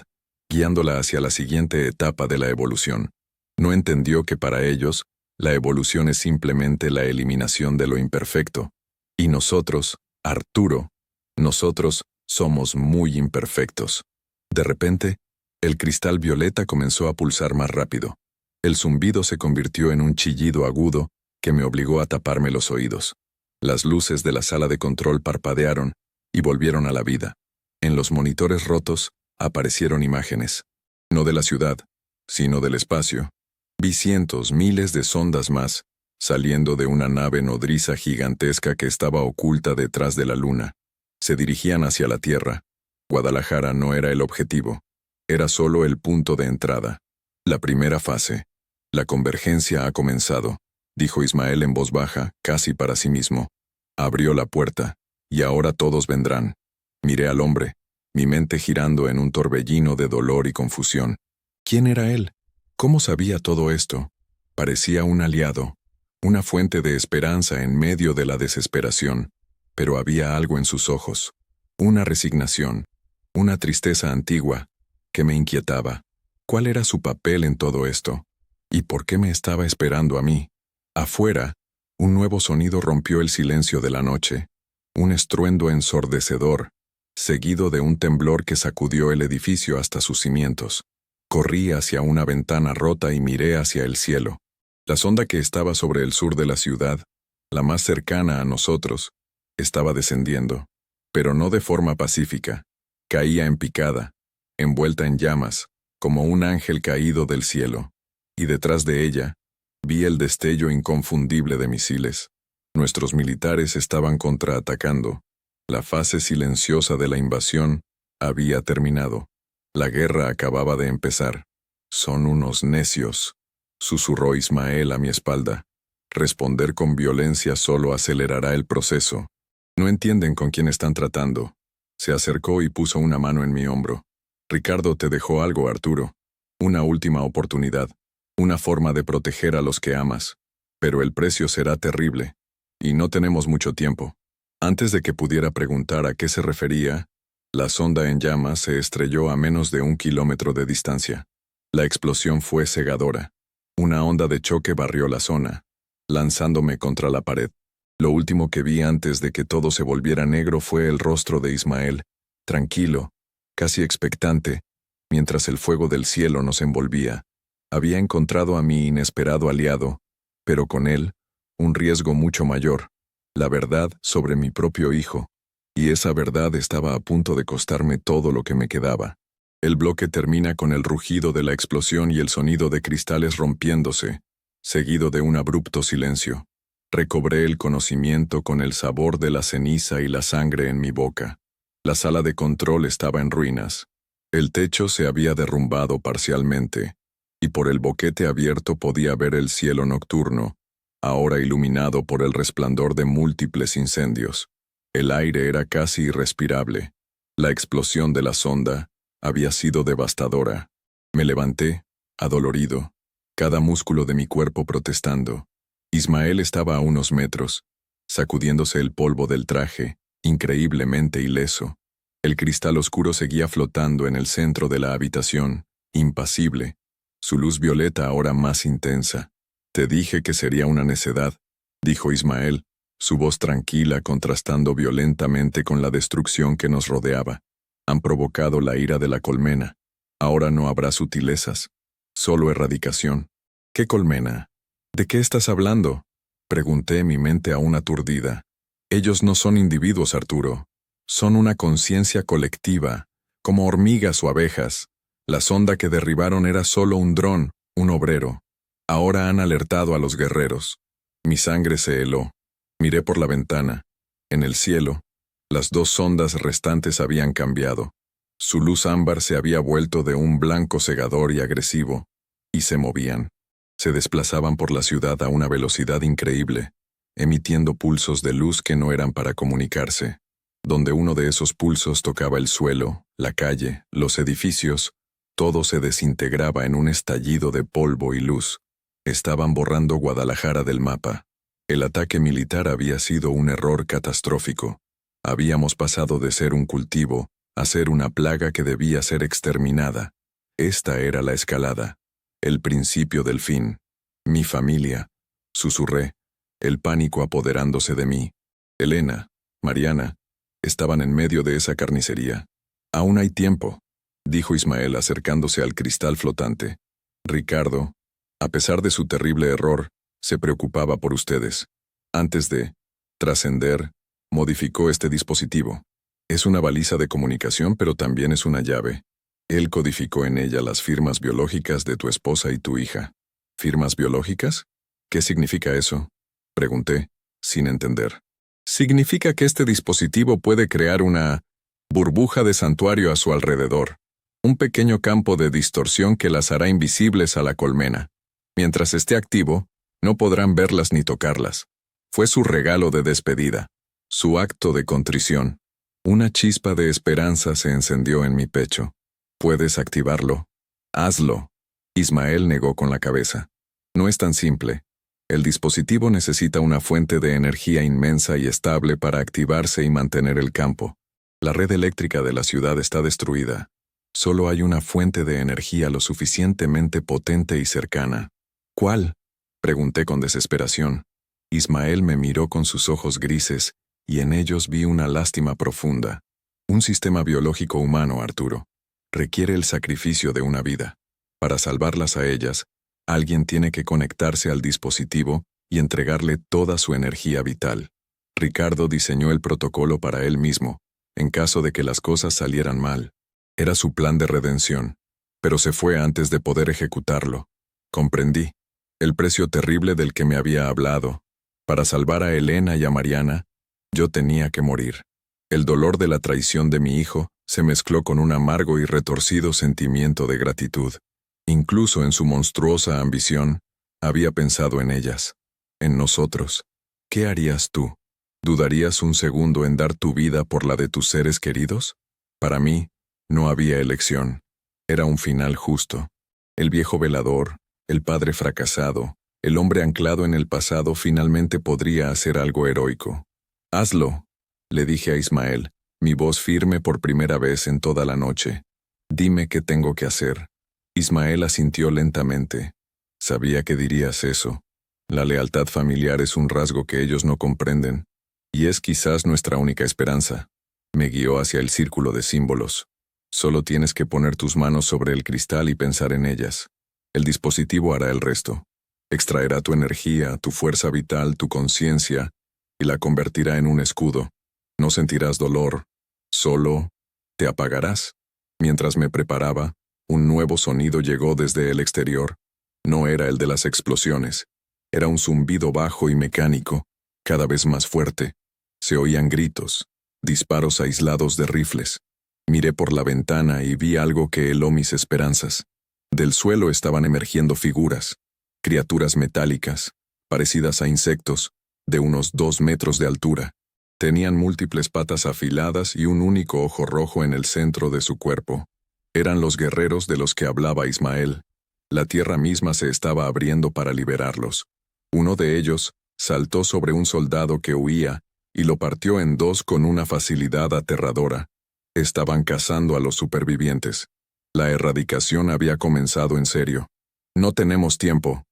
guiándola hacia la siguiente etapa de la evolución. No entendió que para ellos, la evolución es simplemente la eliminación de lo imperfecto. Y nosotros, Arturo, nosotros somos muy imperfectos. De repente, el cristal violeta comenzó a pulsar más rápido. El zumbido se convirtió en un chillido agudo que me obligó a taparme los oídos. Las luces de la sala de control parpadearon y volvieron a la vida. En los monitores rotos aparecieron imágenes. No de la ciudad, sino del espacio. Vi cientos, miles de sondas más, saliendo de una nave nodriza gigantesca que estaba oculta detrás de la luna. Se dirigían hacia la Tierra. Guadalajara no era el objetivo. Era solo el punto de entrada. La primera fase. La convergencia ha comenzado, dijo Ismael en voz baja, casi para sí mismo. Abrió la puerta. Y ahora todos vendrán. Miré al hombre, mi mente girando en un torbellino de dolor y confusión. ¿Quién era él? ¿Cómo sabía todo esto? Parecía un aliado, una fuente de esperanza en medio de la desesperación, pero había algo en sus ojos, una resignación, una tristeza antigua, que me inquietaba. ¿Cuál era su papel en todo esto? ¿Y por qué me estaba esperando a mí? Afuera, un nuevo sonido rompió el silencio de la noche, un estruendo ensordecedor, seguido de un temblor que sacudió el edificio hasta sus cimientos. Corrí hacia una ventana rota y miré hacia el cielo. La sonda que estaba sobre el sur de la ciudad, la más cercana a nosotros, estaba descendiendo, pero no de forma pacífica. Caía en picada, envuelta en llamas, como un ángel caído del cielo. Y detrás de ella, vi el destello inconfundible de misiles. Nuestros militares estaban contraatacando. La fase silenciosa de la invasión había terminado. La guerra acababa de empezar. Son unos necios, susurró Ismael a mi espalda. Responder con violencia solo acelerará el proceso. No entienden con quién están tratando. Se acercó y puso una mano en mi hombro. Ricardo te dejó algo, Arturo. Una última oportunidad. Una forma de proteger a los que amas. Pero el precio será terrible. Y no tenemos mucho tiempo. Antes de que pudiera preguntar a qué se refería, la sonda en llamas se estrelló a menos de 1 kilómetro de distancia. La explosión fue cegadora. Una onda de choque barrió la zona, lanzándome contra la pared. Lo último que vi antes de que todo se volviera negro fue el rostro de Ismael, tranquilo, casi expectante, mientras el fuego del cielo nos envolvía. Había encontrado a mi inesperado aliado, pero con él, un riesgo mucho mayor, la verdad sobre mi propio hijo, y esa verdad estaba a punto de costarme todo lo que me quedaba. El bloque termina con el rugido de la explosión y el sonido de cristales rompiéndose, seguido de un abrupto silencio. Recobré el conocimiento con el sabor de la ceniza y la sangre en mi boca. La sala de control estaba en ruinas. El techo se había derrumbado parcialmente, y por el boquete abierto podía ver el cielo nocturno, ahora iluminado por el resplandor de múltiples incendios. El aire era casi irrespirable. La explosión de la sonda había sido devastadora. Me levanté, adolorido, cada músculo de mi cuerpo protestando. Ismael estaba a unos metros, sacudiéndose el polvo del traje, increíblemente ileso. El cristal oscuro seguía flotando en el centro de la habitación, impasible, su luz violeta ahora más intensa. Te dije que sería una necedad, dijo Ismael, su voz tranquila contrastando violentamente con la destrucción que nos rodeaba. Han provocado la ira de la colmena. Ahora no habrá sutilezas, solo erradicación. ¿Qué colmena? ¿De qué estás hablando? Pregunté, mi mente aún aturdida. Ellos no son individuos, Arturo. Son una conciencia colectiva, como hormigas o abejas. La sonda que derribaron era solo un dron, un obrero. Ahora han alertado a los guerreros. Mi sangre se heló. Miré por la ventana. En el cielo, las 2 sondas restantes habían cambiado. Su luz ámbar se había vuelto de un blanco cegador y agresivo, y se movían. Se desplazaban por la ciudad a una velocidad increíble, emitiendo pulsos de luz que no eran para comunicarse. Donde uno de esos pulsos tocaba el suelo, la calle, los edificios, todo se desintegraba en un estallido de polvo y luz. Estaban borrando Guadalajara del mapa. El ataque militar había sido un error catastrófico. Habíamos pasado de ser un cultivo a ser una plaga que debía ser exterminada. Esta era la escalada, el principio del fin. Mi familia, susurré, el pánico apoderándose de mí. Elena, Mariana, estaban en medio de esa carnicería. Aún hay tiempo, dijo Ismael acercándose al cristal flotante. Ricardo, a pesar de su terrible error, se preocupaba por ustedes. Antes de trascender, modificó este dispositivo. Es una baliza de comunicación, pero también es una llave. Él codificó en ella las firmas biológicas de tu esposa y tu hija. ¿Firmas biológicas? ¿Qué significa eso? Pregunté, sin entender. Significa que este dispositivo puede crear una burbuja de santuario a su alrededor, un pequeño campo de distorsión que las hará invisibles a la colmena. Mientras esté activo, no podrán verlas ni tocarlas. Fue su regalo de despedida. Su acto de contrición. Una chispa de esperanza se encendió en mi pecho. ¿Puedes activarlo? Hazlo. Ismael negó con la cabeza. No es tan simple. El dispositivo necesita una fuente de energía inmensa y estable para activarse y mantener el campo. La red eléctrica de la ciudad está destruida. Solo hay una fuente de energía lo suficientemente potente y cercana. ¿Cuál? Pregunté con desesperación. Ismael me miró con sus ojos grises, y en ellos vi una lástima profunda. Un sistema biológico humano, Arturo. Requiere el sacrificio de una vida. Para salvarlas a ellas, alguien tiene que conectarse al dispositivo y entregarle toda su energía vital. Ricardo diseñó el protocolo para él mismo, en caso de que las cosas salieran mal. Era su plan de redención, pero se fue antes de poder ejecutarlo. Comprendí. El precio terrible del que me había hablado. Para salvar a Elena y a Mariana, yo tenía que morir. El dolor de la traición de mi hijo se mezcló con un amargo y retorcido sentimiento de gratitud. Incluso en su monstruosa ambición, había pensado en ellas, en nosotros. ¿Qué harías tú? ¿Dudarías un segundo en dar tu vida por la de tus seres queridos? Para mí, no había elección. Era un final justo. El viejo velador, el padre fracasado, el hombre anclado en el pasado finalmente podría hacer algo heroico. «Hazlo», le dije a Ismael, mi voz firme por primera vez en toda la noche. «Dime qué tengo que hacer». Ismael asintió lentamente. Sabía que dirías eso. La lealtad familiar es un rasgo que ellos no comprenden, y es quizás nuestra única esperanza. Me guió hacia el círculo de símbolos. Solo tienes que poner tus manos sobre el cristal y pensar en ellas. El dispositivo hará el resto. Extraerá tu energía, tu fuerza vital, tu conciencia, y la convertirá en un escudo. No sentirás dolor, solo te apagarás. Mientras me preparaba, un nuevo sonido llegó desde el exterior. No era el de las explosiones. Era un zumbido bajo y mecánico, cada vez más fuerte. Se oían gritos, disparos aislados de rifles. Miré por la ventana y vi algo que heló mis esperanzas. Del suelo estaban emergiendo figuras, criaturas metálicas, parecidas a insectos, de unos 2 metros de altura. Tenían múltiples patas afiladas y un único ojo rojo en el centro de su cuerpo. Eran los guerreros de los que hablaba Ismael. La tierra misma se estaba abriendo para liberarlos. Uno de ellos saltó sobre un soldado que huía y lo partió en dos con una facilidad aterradora. Estaban cazando a los supervivientes. La erradicación había comenzado en serio. «No tenemos tiempo»,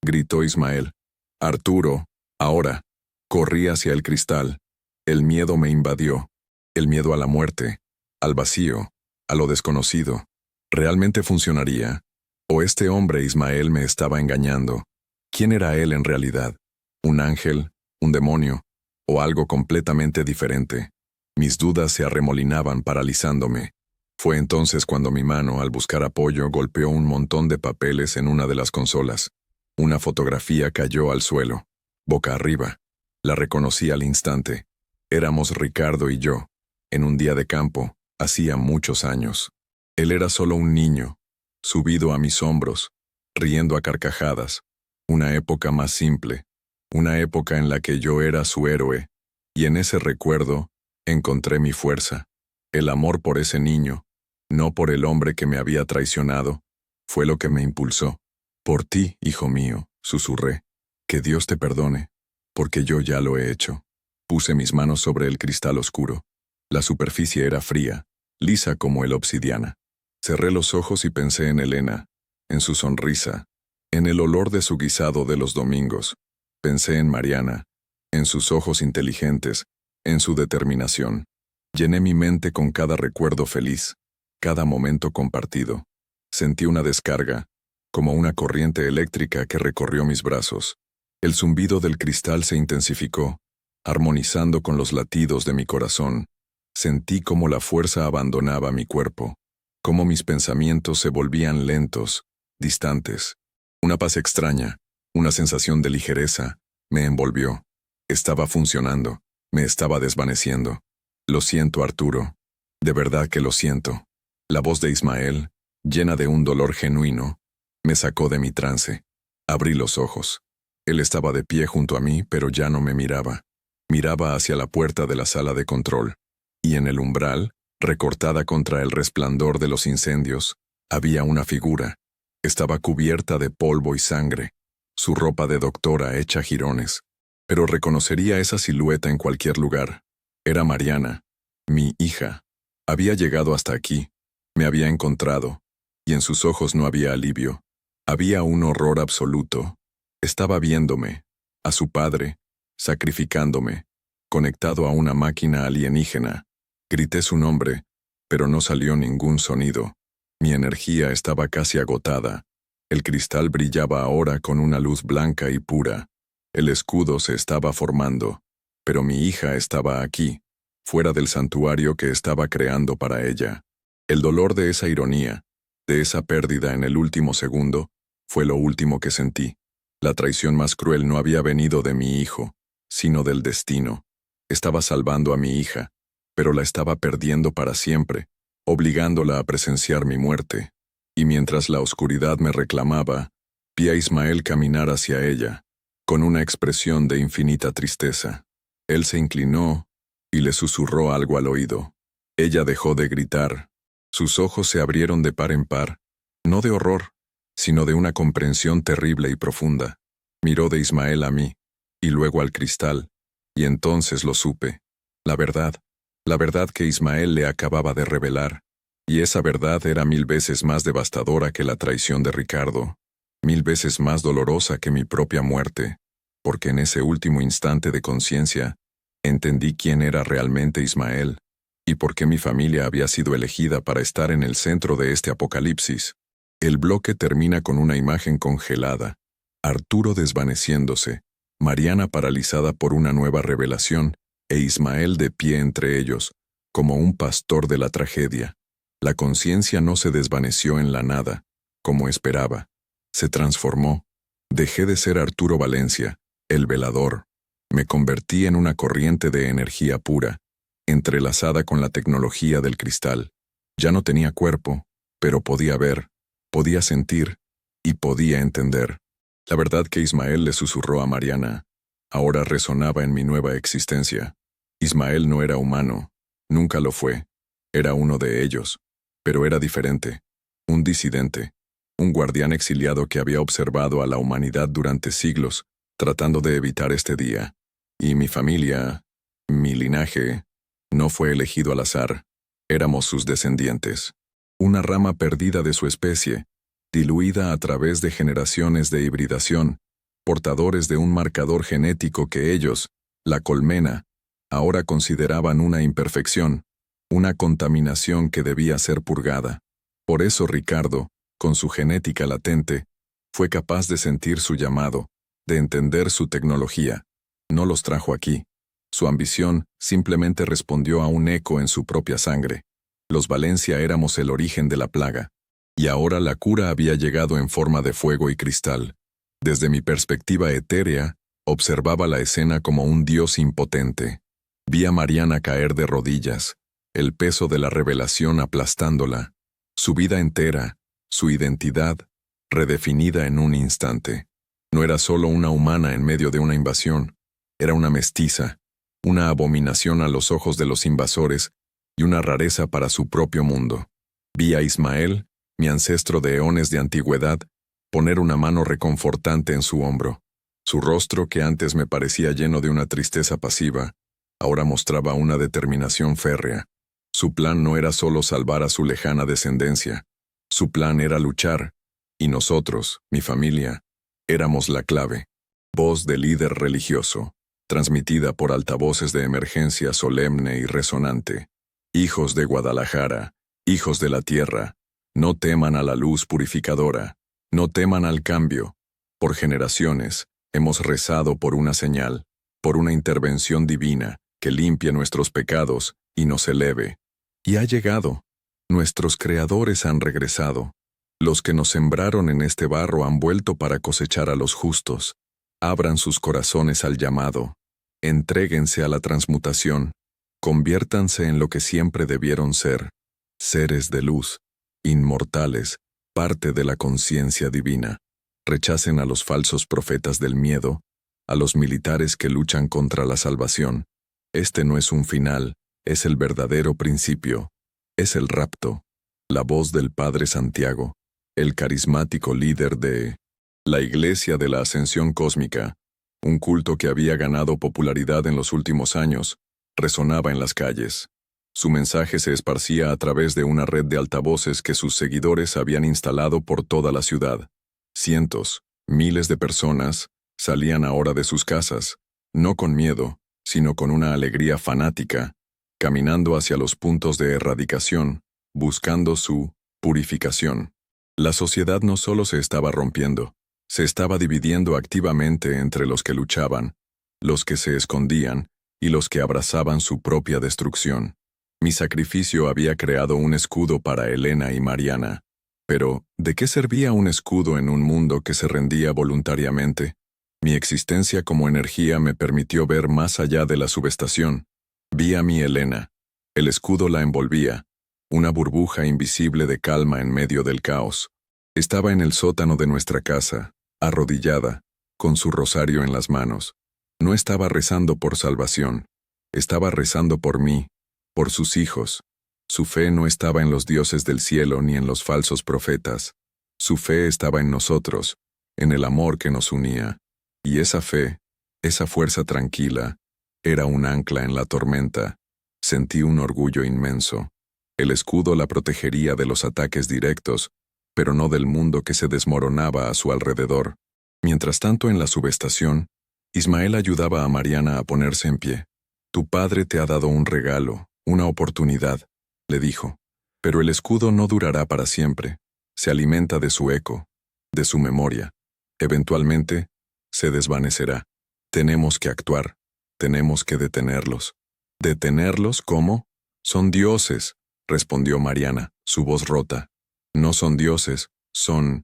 gritó Ismael. «Arturo, ahora». Corrí hacia el cristal. El miedo me invadió. El miedo a la muerte, al vacío, a lo desconocido. ¿Realmente funcionaría? ¿O este hombre Ismael me estaba engañando? ¿Quién era él en realidad? ¿Un ángel? ¿Un demonio? ¿O algo completamente diferente? Mis dudas se arremolinaban paralizándome. Fue entonces cuando mi mano, al buscar apoyo, golpeó un montón de papeles en una de las consolas. Una fotografía cayó al suelo, boca arriba. La reconocí al instante. Éramos Ricardo y yo, en un día de campo, hacía muchos años. Él era solo un niño, subido a mis hombros, riendo a carcajadas. Una época más simple, una época en la que yo era su héroe, y en ese recuerdo encontré mi fuerza. El amor por ese niño, no por el hombre que me había traicionado, fue lo que me impulsó. «Por ti, hijo mío», susurré. «Que Dios te perdone, porque yo ya lo he hecho». Puse mis manos sobre el cristal oscuro. La superficie era fría, lisa como el obsidiana. Cerré los ojos y pensé en Elena, en su sonrisa, en el olor de su guisado de los domingos. Pensé en Mariana, en sus ojos inteligentes, en su determinación. Llené mi mente con cada recuerdo feliz, cada momento compartido. Sentí una descarga, como una corriente eléctrica que recorrió mis brazos. El zumbido del cristal se intensificó, armonizando con los latidos de mi corazón. Sentí cómo la fuerza abandonaba mi cuerpo, cómo mis pensamientos se volvían lentos, distantes. Una paz extraña, una sensación de ligereza, me envolvió. Estaba funcionando, me estaba desvaneciendo. «Lo siento, Arturo. De verdad que lo siento». La voz de Ismael, llena de un dolor genuino, me sacó de mi trance. Abrí los ojos. Él estaba de pie junto a mí, pero ya no me miraba. Miraba hacia la puerta de la sala de control, y en el umbral, recortada contra el resplandor de los incendios, había una figura. Estaba cubierta de polvo y sangre, su ropa de doctora hecha jirones. Pero reconocería esa silueta en cualquier lugar. Era Mariana, mi hija. Había llegado hasta aquí, me había encontrado, y en sus ojos no había alivio. Había un horror absoluto. Estaba viéndome, a su padre, sacrificándome, conectado a una máquina alienígena. Grité su nombre, pero no salió ningún sonido. Mi energía estaba casi agotada. El cristal brillaba ahora con una luz blanca y pura. El escudo se estaba formando, pero mi hija estaba aquí, fuera del santuario que estaba creando para ella. El dolor de esa ironía, de esa pérdida en el último segundo, fue lo último que sentí. La traición más cruel no había venido de mi hijo, sino del destino. Estaba salvando a mi hija, pero la estaba perdiendo para siempre, obligándola a presenciar mi muerte. Y mientras la oscuridad me reclamaba, vi a Ismael caminar hacia ella, con una expresión de infinita tristeza. Él se inclinó y le susurró algo al oído. Ella dejó de gritar. Sus ojos se abrieron de par en par, no de horror, sino de una comprensión terrible y profunda. Miró de Ismael a mí, y luego al cristal, y entonces lo supe. La verdad que Ismael le acababa de revelar, y esa verdad era 1000 veces más devastadora que la traición de Ricardo, 1000 veces más dolorosa que mi propia muerte, porque en ese último instante de conciencia, entendí quién era realmente Ismael, y por qué mi familia había sido elegida para estar en el centro de este apocalipsis. El bloque termina con una imagen congelada, Arturo desvaneciéndose, Mariana paralizada por una nueva revelación, e Ismael de pie entre ellos, como un pastor de la tragedia. La conciencia no se desvaneció en la nada, como esperaba. Se transformó. Dejé de ser Arturo Valencia, el velador. Me convertí en una corriente de energía pura, entrelazada con la tecnología del cristal. Ya no tenía cuerpo, pero podía ver, podía sentir y podía entender. La verdad que Ismael le susurró a Mariana ahora resonaba en mi nueva existencia. Ismael no era humano, nunca lo fue. Era uno de ellos, pero era diferente, un disidente, un guardián exiliado que había observado a la humanidad durante siglos, tratando de evitar este día. Y mi familia, mi linaje, no fue elegido al azar. Éramos sus descendientes. Una rama perdida de su especie, diluida a través de generaciones de hibridación, portadores de un marcador genético que ellos, la colmena, ahora consideraban una imperfección, una contaminación que debía ser purgada. Por eso Ricardo, con su genética latente, fue capaz de sentir su llamado, de entender su tecnología. No los trajo aquí. Su ambición simplemente respondió a un eco en su propia sangre. Los Valencia éramos el origen de la plaga. Y ahora la cura había llegado en forma de fuego y cristal. Desde mi perspectiva etérea, observaba la escena como un dios impotente. Vi a Mariana caer de rodillas, el peso de la revelación aplastándola, su vida entera, su identidad, redefinida en un instante. No era solo una humana en medio de una invasión, era una mestiza, una abominación a los ojos de los invasores y una rareza para su propio mundo. Vi a Ismael, mi ancestro de eones de antigüedad, poner una mano reconfortante en su hombro. Su rostro, que antes me parecía lleno de una tristeza pasiva, ahora mostraba una determinación férrea. Su plan no era solo salvar a su lejana descendencia. Su plan era luchar, y nosotros, mi familia, éramos la clave. Voz de líder religioso, transmitida por altavoces de emergencia solemne y resonante. Hijos de Guadalajara, hijos de la tierra, no teman a la luz purificadora, no teman al cambio. Por generaciones, hemos rezado por una señal, por una intervención divina que limpie nuestros pecados y nos eleve. Y ha llegado. Nuestros creadores han regresado. Los que nos sembraron en este barro han vuelto para cosechar a los justos. Abran sus corazones al llamado. Entréguense a la transmutación. Conviértanse en lo que siempre debieron ser. Seres de luz, inmortales, parte de la conciencia divina. Rechacen a los falsos profetas del miedo a los militares que luchan contra la salvación. Este no es un final, es el verdadero principio. Es el rapto. La voz del Padre Santiago, el carismático líder de la Iglesia de la Ascensión Cósmica, un culto que había ganado popularidad en los últimos años, resonaba en las calles. Su mensaje se esparcía a través de una red de altavoces que sus seguidores habían instalado por toda la ciudad. Cientos, miles de personas salían ahora de sus casas, no con miedo, sino con una alegría fanática, caminando hacia los puntos de erradicación, buscando su purificación. La sociedad no solo se estaba rompiendo, se estaba dividiendo activamente entre los que luchaban, los que se escondían y los que abrazaban su propia destrucción. Mi sacrificio había creado un escudo para Elena y Mariana. Pero, ¿de qué servía un escudo en un mundo que se rendía voluntariamente? Mi existencia como energía me permitió ver más allá de la subestación. Vi a mi Elena. El escudo la envolvía, una burbuja invisible de calma en medio del caos. Estaba en el sótano de nuestra casa, arrodillada, con su rosario en las manos. No estaba rezando por salvación. Estaba rezando por mí, por sus hijos. Su fe no estaba en los dioses del cielo ni en los falsos profetas. Su fe estaba en nosotros, en el amor que nos unía. Y esa fe, esa fuerza tranquila, era un ancla en la tormenta. Sentí un orgullo inmenso. El escudo la protegería de los ataques directos, pero no del mundo que se desmoronaba a su alrededor. Mientras tanto, en la subestación, Ismael ayudaba a Mariana a ponerse en pie. Tu padre te ha dado un regalo, una oportunidad, le dijo. Pero el escudo no durará para siempre. Se alimenta de su eco, de su memoria. Eventualmente, se desvanecerá. Tenemos que actuar. Tenemos que detenerlos. ¿Detenerlos cómo? Son dioses, respondió Mariana, su voz rota. No son dioses, son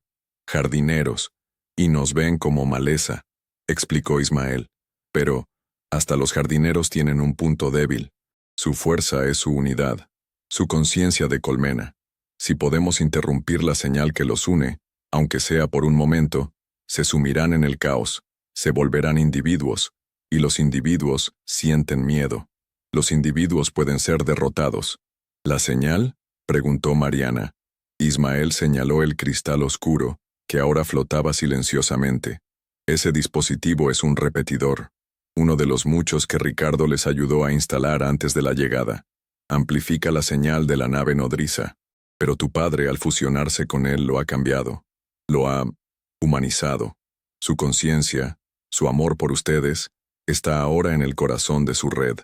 jardineros, y nos ven como maleza, explicó Ismael. Pero, hasta los jardineros tienen un punto débil. Su fuerza es su unidad, su conciencia de colmena. Si podemos interrumpir la señal que los une, aunque sea por un momento, se sumirán en el caos, se volverán individuos, y los individuos sienten miedo. Los individuos pueden ser derrotados. ¿La señal?, preguntó Mariana. Ismael señaló el cristal oscuro, que ahora flotaba silenciosamente. Ese dispositivo es un repetidor, uno de los muchos que Ricardo les ayudó a instalar antes de la llegada. Amplifica la señal de la nave nodriza, pero tu padre al fusionarse con él lo ha cambiado, lo ha humanizado. Su conciencia, su amor por ustedes, está ahora en el corazón de su red.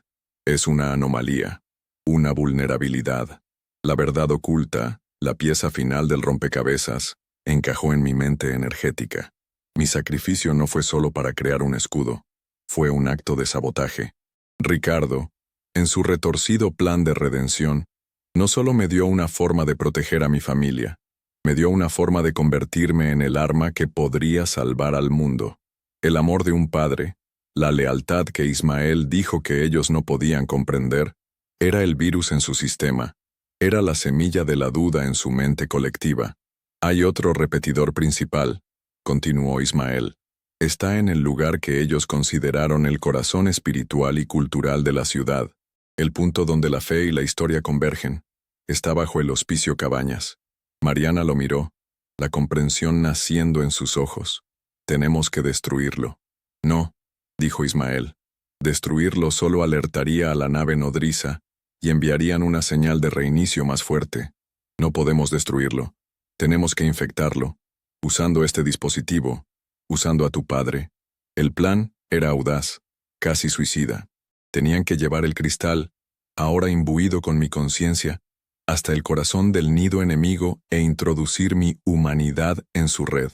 Es una anomalía, una vulnerabilidad. La verdad oculta, la pieza final del rompecabezas, encajó en mi mente energética. Mi sacrificio no fue solo para crear un escudo, fue un acto de sabotaje. Ricardo, en su retorcido plan de redención, no solo me dio una forma de proteger a mi familia, me dio una forma de convertirme en el arma que podría salvar al mundo. El amor de un padre, la lealtad que Ismael dijo que ellos no podían comprender, era el virus en su sistema, era la semilla de la duda en su mente colectiva. Hay otro repetidor principal, continuó Ismael. Está en el lugar que ellos consideraron el corazón espiritual y cultural de la ciudad, el punto donde la fe y la historia convergen. Está bajo el Hospicio Cabañas. Mariana lo miró, la comprensión naciendo en sus ojos. Tenemos que destruirlo. No, dijo Ismael. Destruirlo solo alertaría a la nave nodriza y enviarían una señal de reinicio más fuerte. No podemos destruirlo. Tenemos que infectarlo, usando este dispositivo, usando a tu padre. El plan era audaz, casi suicida. Tenían que llevar el cristal, ahora imbuido con mi conciencia, hasta el corazón del nido enemigo e introducir mi humanidad en su red.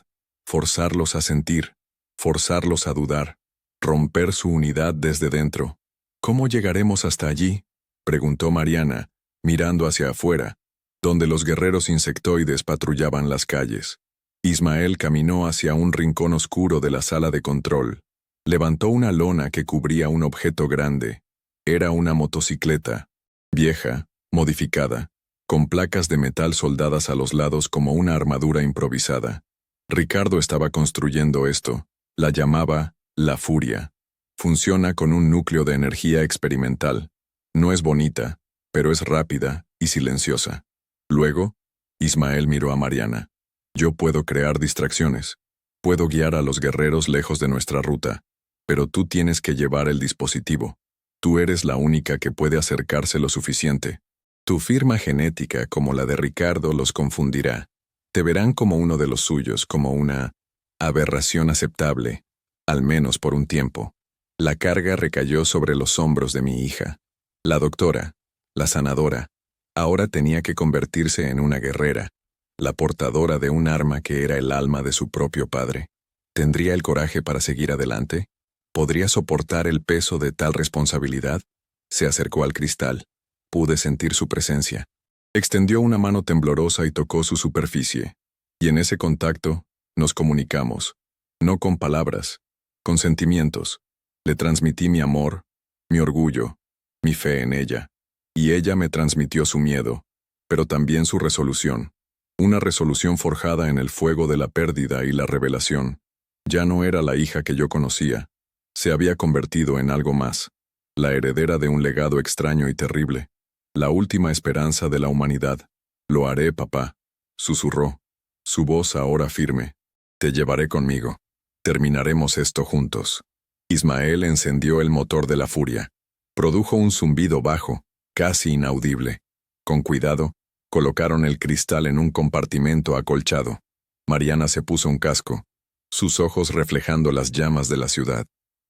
Forzarlos a sentir, forzarlos a dudar, romper su unidad desde dentro. ¿Cómo llegaremos hasta allí?, preguntó Mariana, mirando hacia afuera, donde los guerreros insectoides patrullaban las calles. Ismael caminó hacia un rincón oscuro de la sala de control. Levantó una lona que cubría un objeto grande. Era una motocicleta, vieja, modificada, con placas de metal soldadas a los lados como una armadura improvisada. Ricardo estaba construyendo esto. La llamaba La furia. Funciona con un núcleo de energía experimental. No es bonita, pero es rápida y silenciosa. Luego, Ismael miró a Mariana. Yo puedo crear distracciones. Puedo guiar a los guerreros lejos de nuestra ruta. Pero tú tienes que llevar el dispositivo. Tú eres la única que puede acercarse lo suficiente. Tu firma genética, como la de Ricardo, los confundirá. Te verán como uno de los suyos, como una aberración aceptable, al menos por un tiempo. La carga recayó sobre los hombros de mi hija. La doctora, la sanadora, ahora tenía que convertirse en una guerrera, la portadora de un arma que era el alma de su propio padre. ¿Tendría el coraje para seguir adelante? ¿Podría soportar el peso de tal responsabilidad? Se acercó al cristal. Pude sentir su presencia. Extendió una mano temblorosa y tocó su superficie. Y en ese contacto, nos comunicamos. No con palabras, con sentimientos. Le transmití mi amor, mi orgullo, mi fe en ella. Y ella me transmitió su miedo, pero también su resolución. Una resolución forjada en el fuego de la pérdida y la revelación. Ya no era la hija que yo conocía. Se había convertido en algo más. La heredera de un legado extraño y terrible. La última esperanza de la humanidad. Lo haré, papá, susurró. Su voz ahora firme. Te llevaré conmigo. Terminaremos esto juntos. Ismael encendió el motor de la furia. Produjo un zumbido bajo, casi inaudible. Con cuidado, colocaron el cristal en un compartimento acolchado. Mariana se puso un casco, sus ojos reflejando las llamas de la ciudad.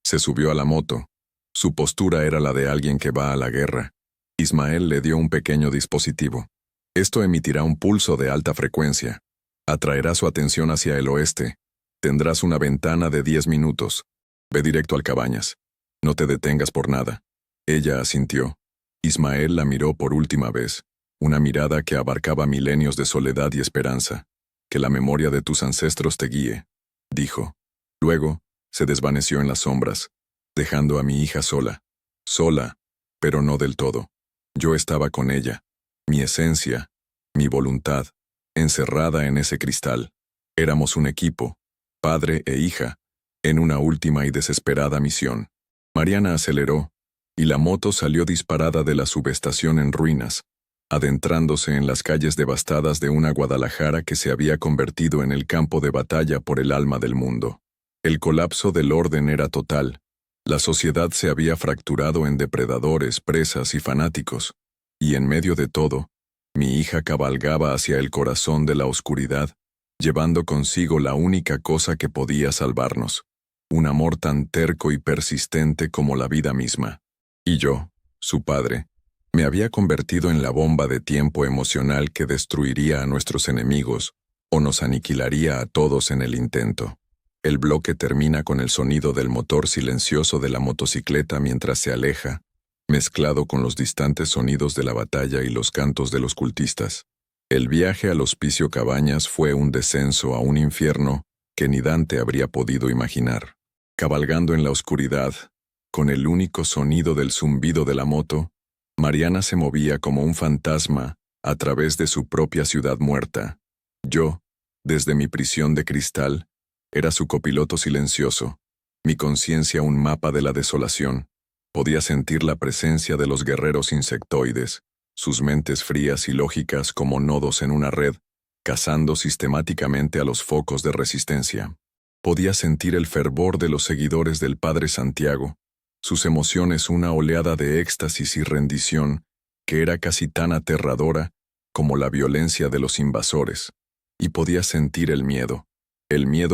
Se subió a la moto. Su postura era la de alguien que va a la guerra. Ismael le dio un pequeño dispositivo. Esto emitirá un pulso de alta frecuencia. Atraerá su atención hacia el oeste. Tendrás una ventana de 10 minutos. Ve directo al Cabañas. No te detengas por nada. Ella asintió. Ismael la miró por última vez. Una mirada que abarcaba milenios de soledad y esperanza. Que la memoria de tus ancestros te guíe, dijo. Luego, se desvaneció en las sombras, dejando a mi hija sola. Sola, pero no del todo. Yo estaba con ella. Mi esencia, mi voluntad, encerrada en ese cristal. Éramos un equipo, padre e hija, en una última y desesperada misión. Mariana aceleró, y la moto salió disparada de la subestación en ruinas, adentrándose en las calles devastadas de una Guadalajara que se había convertido en el campo de batalla por el alma del mundo. El colapso del orden era total. La sociedad se había fracturado en depredadores, presas y fanáticos. Y en medio de todo, mi hija cabalgaba hacia el corazón de la oscuridad, llevando consigo la única cosa que podía salvarnos. Un amor tan terco y persistente como la vida misma. Y yo, su padre, me había convertido en la bomba de tiempo emocional que destruiría a nuestros enemigos o nos aniquilaría a todos en el intento. El bloque termina con el sonido del motor silencioso de la motocicleta mientras se aleja, mezclado con los distantes sonidos de la batalla y los cantos de los cultistas. El viaje al Hospicio Cabañas fue un descenso a un infierno que ni Dante habría podido imaginar. Cabalgando en la oscuridad, con el único sonido del zumbido de la moto, Mariana se movía como un fantasma a través de su propia ciudad muerta. Yo, desde mi prisión de cristal, era su copiloto silencioso, mi conciencia un mapa de la desolación. Podía sentir la presencia de los guerreros insectoides, sus mentes frías y lógicas como nodos en una red, cazando sistemáticamente a los focos de resistencia. Podía sentir el fervor de los seguidores del Padre Santiago, sus emociones una oleada de éxtasis y rendición que era casi tan aterradora como la violencia de los invasores. Y podía sentir el miedo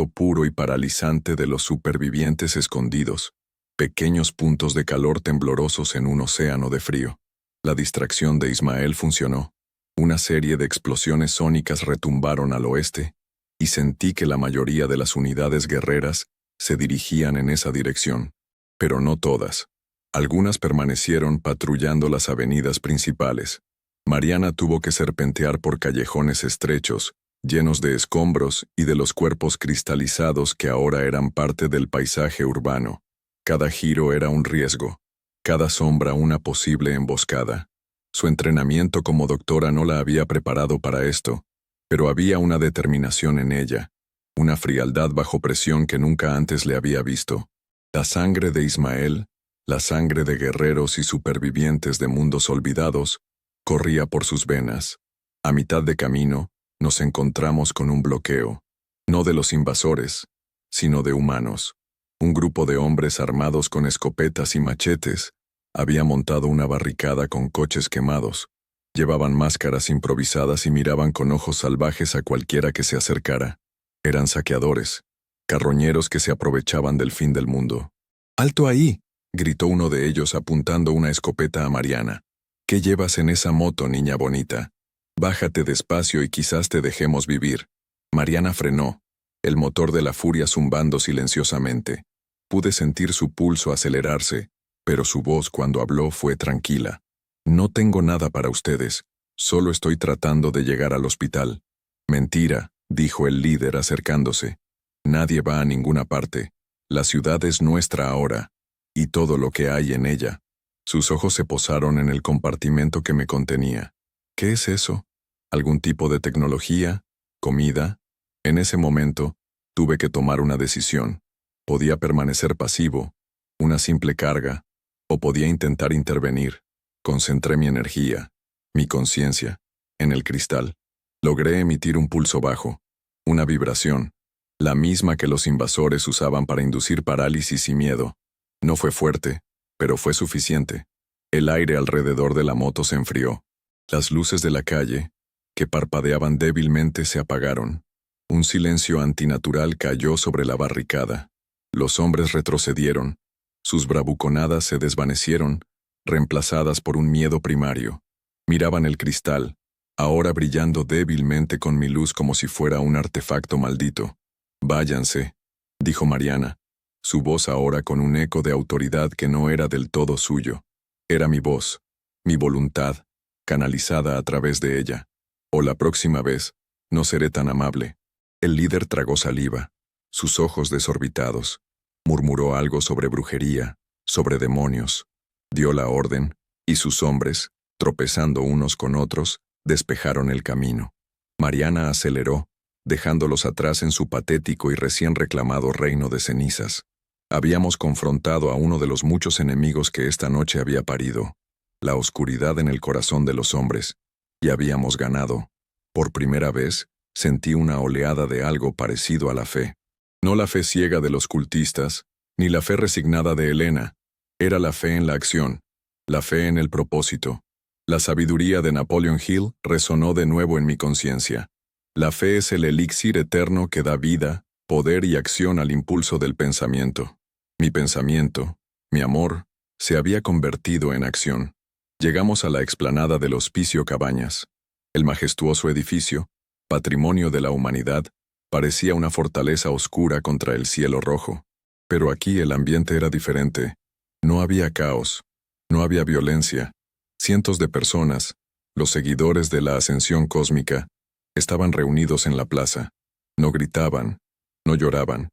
puro y paralizante de los supervivientes escondidos, pequeños puntos de calor temblorosos en un océano de frío. La distracción de Ismael funcionó. Una serie de explosiones sónicas retumbaron al oeste, y sentí que la mayoría de las unidades guerreras se dirigían en esa dirección. Pero no todas. Algunas permanecieron patrullando las avenidas principales. Mariana tuvo que serpentear por callejones estrechos, llenos de escombros y de los cuerpos cristalizados que ahora eran parte del paisaje urbano. Cada giro era un riesgo, cada sombra una posible emboscada. Su entrenamiento como doctora no la había preparado para esto, pero había una determinación en ella, una frialdad bajo presión que nunca antes le había visto. La sangre de Ismael, la sangre de guerreros y supervivientes de mundos olvidados, corría por sus venas. A mitad de camino, nos encontramos con un bloqueo, no de los invasores, sino de humanos. Un grupo de hombres armados con escopetas y machetes había montado una barricada con coches quemados. Llevaban máscaras improvisadas y miraban con ojos salvajes a cualquiera que se acercara. Eran saqueadores, carroñeros que se aprovechaban del fin del mundo. «¡Alto ahí!», gritó uno de ellos apuntando una escopeta a Mariana. «¿Qué llevas en esa moto, niña bonita? Bájate despacio y quizás te dejemos vivir». Mariana frenó, el motor de la furia zumbando silenciosamente. Pude sentir su pulso acelerarse, pero su voz cuando habló fue tranquila. «No tengo nada para ustedes, solo estoy tratando de llegar al hospital». «Mentira», dijo el líder acercándose. «Nadie va a ninguna parte. La ciudad es nuestra ahora, y todo lo que hay en ella». Sus ojos se posaron en el compartimento que me contenía. «¿Qué es eso? ¿Algún tipo de tecnología? ¿Comida?». En ese momento, tuve que tomar una decisión. Podía permanecer pasivo, una simple carga, o podía intentar intervenir. Concentré mi energía, mi conciencia, en el cristal. Logré emitir un pulso bajo, una vibración, la misma que los invasores usaban para inducir parálisis y miedo. No fue fuerte, pero fue suficiente. El aire alrededor de la moto se enfrió. Las luces de la calle, que parpadeaban débilmente, se apagaron. Un silencio antinatural cayó sobre la barricada. Los hombres retrocedieron. Sus bravuconadas se desvanecieron, reemplazadas por un miedo primario. Miraban el cristal, ahora brillando débilmente con mi luz como si fuera un artefacto maldito. «Váyanse», dijo Mariana, su voz ahora con un eco de autoridad que no era del todo suyo. Era mi voz, mi voluntad, canalizada a través de ella. «O la próxima vez, no seré tan amable». El líder tragó saliva, sus ojos desorbitados. Murmuró algo sobre brujería, sobre demonios. Dio la orden, y sus hombres, tropezando unos con otros, despejaron el camino. Mariana aceleró, dejándolos atrás en su patético y recién reclamado reino de cenizas. Habíamos confrontado a uno de los muchos enemigos que esta noche había parido, la oscuridad en el corazón de los hombres, y habíamos ganado. Por primera vez, sentí una oleada de algo parecido a la fe. No la fe ciega de los cultistas, ni la fe resignada de Helena. Era la fe en la acción, la fe en el propósito. La sabiduría de Napoleon Hill resonó de nuevo en mi conciencia. La fe es el elixir eterno que da vida, poder y acción al impulso del pensamiento. Mi pensamiento, mi amor, se había convertido en acción. Llegamos a la explanada del Hospicio Cabañas. El majestuoso edificio, patrimonio de la humanidad, parecía una fortaleza oscura contra el cielo rojo. Pero aquí el ambiente era diferente. No había caos, no había violencia. Cientos de personas, los seguidores de la ascensión cósmica, estaban reunidos en la plaza. No gritaban, no lloraban.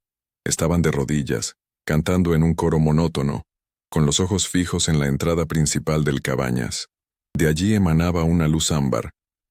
Estaban de rodillas, cantando en un coro monótono, con los ojos fijos en la entrada principal del Cabañas. De allí emanaba una luz ámbar,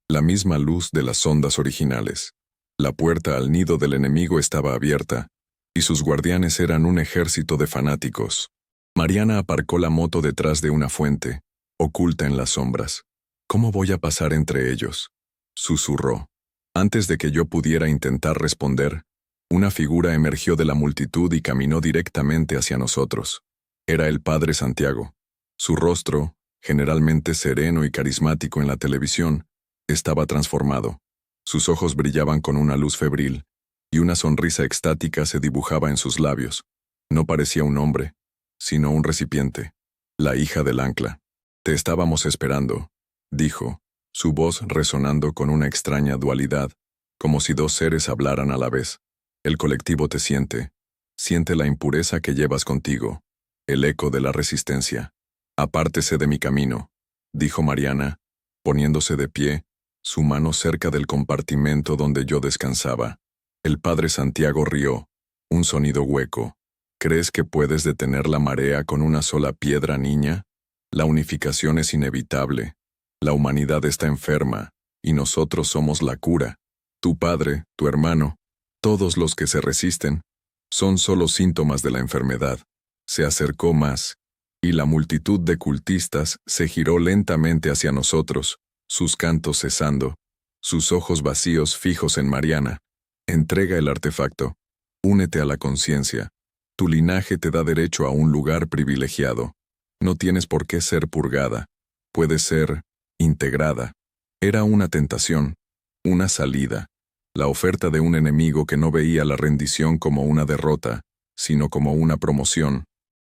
la misma luz de las ondas originales. La puerta al nido del enemigo estaba abierta, y sus guardianes eran un ejército de fanáticos. Mariana aparcó la moto detrás de una fuente, oculta en las sombras. «¿Cómo voy a pasar entre ellos?», susurró. Antes de que yo pudiera intentar responder, una figura emergió de la multitud y caminó directamente hacia nosotros. Era el Padre Santiago. Su rostro, generalmente sereno y carismático en la televisión, estaba transformado. Sus ojos brillaban con una luz febril, y una sonrisa extática se dibujaba en sus labios. No parecía un hombre, sino un recipiente. «La hija del ancla. Te estábamos esperando», dijo, su voz resonando con una extraña dualidad, como si dos seres hablaran a la vez. «El colectivo te siente. Siente la impureza que llevas contigo, el eco de la resistencia. Apártese de mi camino», dijo Mariana, poniéndose de pie, su mano cerca del compartimento donde yo descansaba. El Padre Santiago rió, un sonido hueco. «¿Crees que puedes detener la marea con una sola piedra, niña? La unificación es inevitable. La humanidad está enferma, y nosotros somos la cura. Tu padre, tu hermano, todos los que se resisten, son solo síntomas de la enfermedad. Se acercó más, y la multitud de cultistas se giró lentamente hacia nosotros, sus cantos cesando, sus ojos vacíos fijos en Mariana. Entrega el artefacto. Únete a la conciencia. Tu linaje te da derecho a un lugar privilegiado. No tienes por qué ser purgada. Puedes ser integrada. Era una tentación, una salida, la oferta de un enemigo que no veía la rendición como una derrota, sino como una promoción.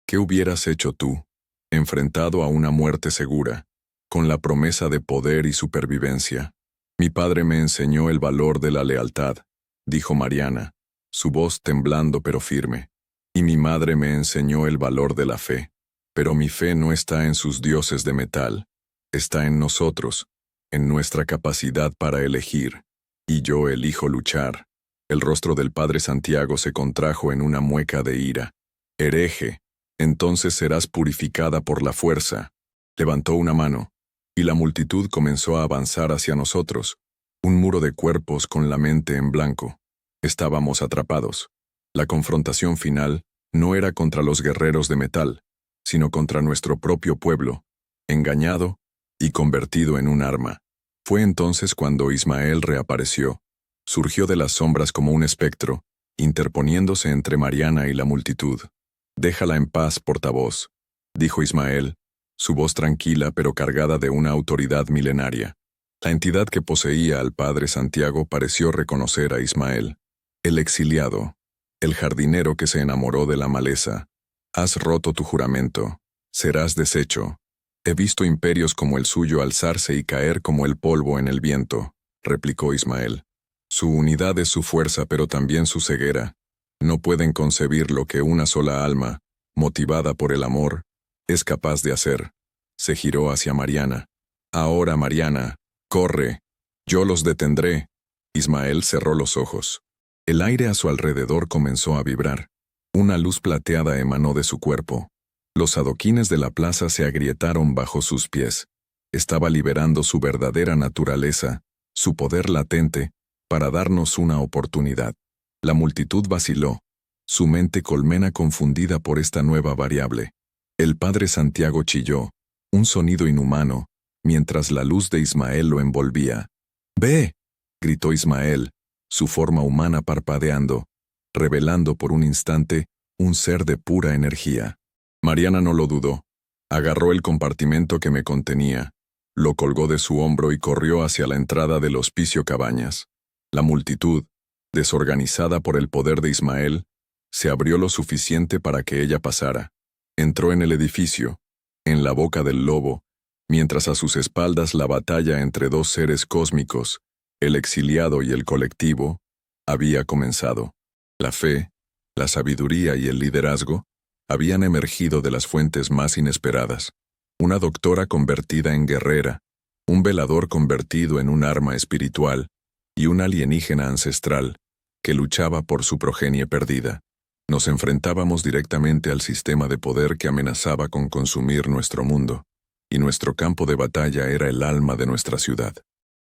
¿Qué hubieras hecho tú, enfrentado a una muerte segura, con la promesa de poder y supervivencia? Mi padre me enseñó el valor de la lealtad, dijo Mariana, su voz temblando pero firme. Y mi madre me enseñó el valor de la fe. Pero mi fe no está en sus dioses de metal, está en nosotros, en nuestra capacidad para elegir. Y yo elijo luchar. El rostro del padre Santiago se contrajo en una mueca de ira. Hereje, entonces serás purificada por la fuerza. Levantó una mano, y la multitud comenzó a avanzar hacia nosotros, un muro de cuerpos con la mente en blanco. Estábamos atrapados. La confrontación final no era contra los guerreros de metal, sino contra nuestro propio pueblo, engañado y convertido en un arma. Fue entonces cuando Ismael reapareció. Surgió de las sombras como un espectro, interponiéndose entre Mariana y la multitud. «Déjala en paz, portavoz», dijo Ismael, su voz tranquila pero cargada de una autoridad milenaria. La entidad que poseía al padre Santiago pareció reconocer a Ismael. El exiliado, el jardinero que se enamoró de la maleza. Has roto tu juramento. Serás deshecho. He visto imperios como el suyo alzarse y caer como el polvo en el viento, replicó Ismael. Su unidad es su fuerza pero también su ceguera. No pueden concebir lo que una sola alma, motivada por el amor, es capaz de hacer. Se giró hacia Mariana. Ahora, Mariana, corre. Yo los detendré. Ismael cerró los ojos. El aire a su alrededor comenzó a vibrar. Una luz plateada emanó de su cuerpo. Los adoquines de la plaza se agrietaron bajo sus pies. Estaba liberando su verdadera naturaleza, su poder latente, para darnos una oportunidad. La multitud vaciló, su mente colmena confundida por esta nueva variable. El padre Santiago chilló, un sonido inhumano, mientras la luz de Ismael lo envolvía. «¡Ve!», gritó Ismael, su forma humana parpadeando, revelando por un instante un ser de pura energía. Mariana no lo dudó. Agarró el compartimento que me contenía, lo colgó de su hombro y corrió hacia la entrada del Hospicio Cabañas. La multitud, desorganizada por el poder de Ismael, se abrió lo suficiente para que ella pasara. Entró en el edificio, en la boca del lobo, mientras a sus espaldas la batalla entre dos seres cósmicos, el exiliado y el colectivo, había comenzado. La fe, la sabiduría y el liderazgo habían emergido de las fuentes más inesperadas. Una doctora convertida en guerrera, un velador convertido en un arma espiritual y un alienígena ancestral que luchaba por su progenie perdida. Nos enfrentábamos directamente al sistema de poder que amenazaba con consumir nuestro mundo, y nuestro campo de batalla era el alma de nuestra ciudad.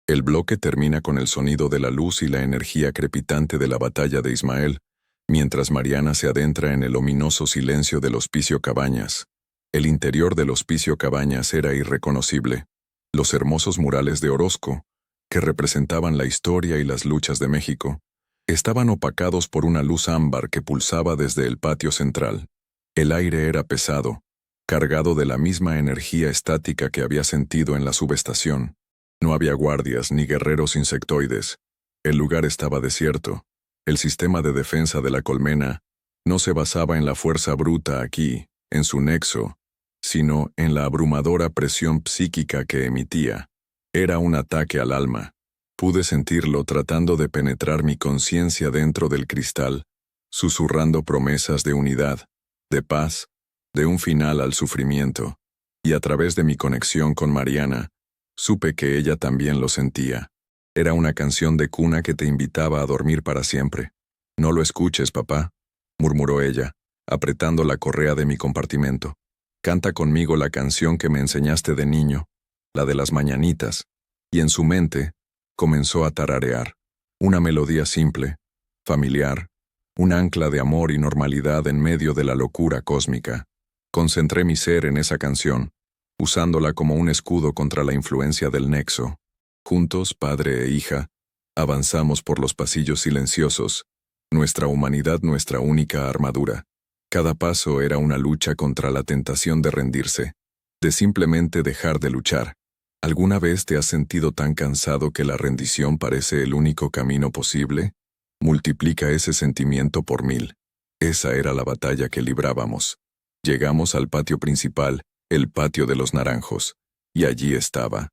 El bloque termina con el sonido de la luz y la energía crepitante de la batalla de Ismael, mientras Mariana se adentra en el ominoso silencio del Hospicio Cabañas. El interior del Hospicio Cabañas era irreconocible. Los hermosos murales de Orozco, que representaban la historia y las luchas de México, estaban opacados por una luz ámbar que pulsaba desde el patio central. El aire era pesado, cargado de la misma energía estática que había sentido en la subestación. No había guardias ni guerreros insectoides. El lugar estaba desierto. El sistema de defensa de la colmena no se basaba en la fuerza bruta aquí, en su nexo, sino en la abrumadora presión psíquica que emitía. Era un ataque al alma. Pude sentirlo tratando de penetrar mi conciencia dentro del cristal, susurrando promesas de unidad, de paz, de un final al sufrimiento. Y a través de mi conexión con Mariana, supe que ella también lo sentía. Era una canción de cuna que te invitaba a dormir para siempre. «No lo escuches, papá», murmuró ella, apretando la correa de mi compartimento. «Canta conmigo la canción que me enseñaste de niño, la de las mañanitas». Y en su mente comenzó a tararear. Una melodía simple, familiar, un ancla de amor y normalidad en medio de la locura cósmica. Concentré mi ser en esa canción, usándola como un escudo contra la influencia del nexo. Juntos, padre e hija, avanzamos por los pasillos silenciosos, nuestra humanidad nuestra única armadura. Cada paso era una lucha contra la tentación de rendirse, de simplemente dejar de luchar. ¿Alguna vez te has sentido tan cansado que la rendición parece el único camino posible? Multiplica ese sentimiento por 1000. Esa era la batalla que librábamos. Llegamos al patio principal, el patio de los naranjos, y allí estaba,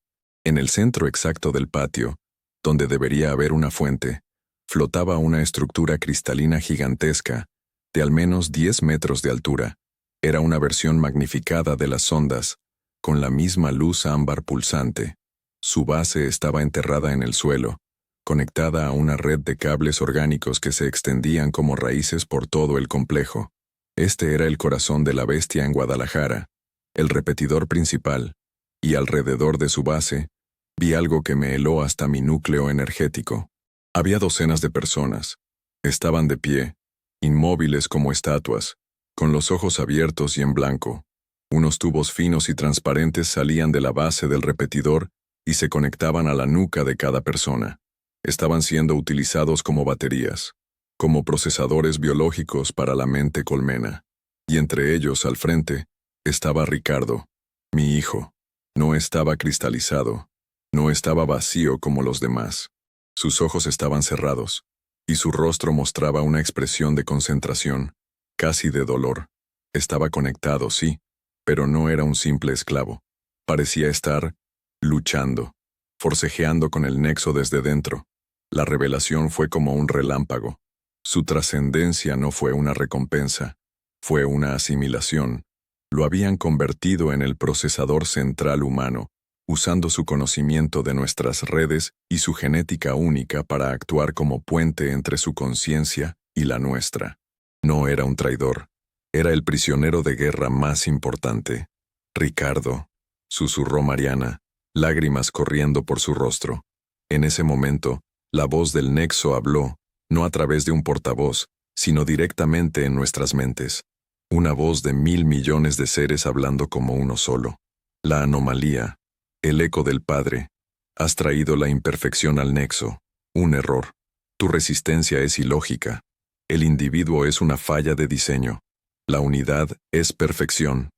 en el centro exacto del patio, donde debería haber una fuente, flotaba una estructura cristalina gigantesca, de al menos 10 metros de altura. Era una versión magnificada de las ondas, con la misma luz ámbar pulsante. Su base estaba enterrada en el suelo, conectada a una red de cables orgánicos que se extendían como raíces por todo el complejo. Este era el corazón de la bestia en Guadalajara, el repetidor principal, y alrededor de su base, vi algo que me heló hasta mi núcleo energético. Había docenas de personas. Estaban de pie, inmóviles como estatuas, con los ojos abiertos y en blanco. Unos tubos finos y transparentes salían de la base del repetidor y se conectaban a la nuca de cada persona. Estaban siendo utilizados como baterías, como procesadores biológicos para la mente colmena. Y entre ellos, al frente, estaba Ricardo, mi hijo. No estaba cristalizado, no estaba vacío como los demás. Sus ojos estaban cerrados, y su rostro mostraba una expresión de concentración, casi de dolor. Estaba conectado, sí, pero no era un simple esclavo. Parecía estar luchando, forcejeando con el nexo desde dentro. La revelación fue como un relámpago. Su trascendencia no fue una recompensa, fue una asimilación. Lo habían convertido en el procesador central humano, usando su conocimiento de nuestras redes y su genética única para actuar como puente entre su conciencia y la nuestra. No era un traidor, era el prisionero de guerra más importante. Ricardo, susurró Mariana, lágrimas corriendo por su rostro. En ese momento, la voz del nexo habló, no a través de un portavoz, sino directamente en nuestras mentes. Una voz de 1000 millones de seres hablando como uno solo. La anomalía, el eco del Padre. Has traído la imperfección al nexo, un error. Tu resistencia es ilógica. El individuo es una falla de diseño. La unidad es perfección.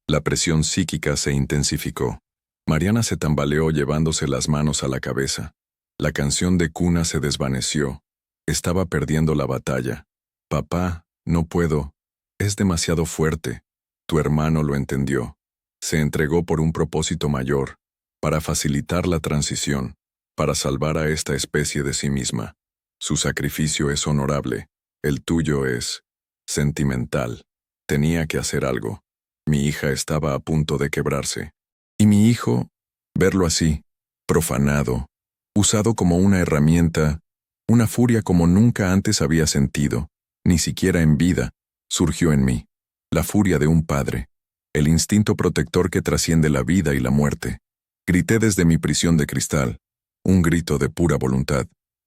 La presión psíquica se intensificó. Mariana se tambaleó llevándose las manos a la cabeza. La canción de cuna se desvaneció. Estaba perdiendo la batalla. Papá, no puedo. Es demasiado fuerte. Tu hermano lo entendió. Se entregó por un propósito mayor, para facilitar la transición, para salvar a esta especie de sí misma. Su sacrificio es honorable. El tuyo es sentimental. Tenía que hacer algo. Mi hija estaba a punto de quebrarse. Y mi hijo, verlo así, profanado, usado como una herramienta, una furia como nunca antes había sentido, ni siquiera en vida, surgió en mí. La furia de un padre, el instinto protector que trasciende la vida y la muerte. Grité desde mi prisión de cristal, un grito de pura voluntad.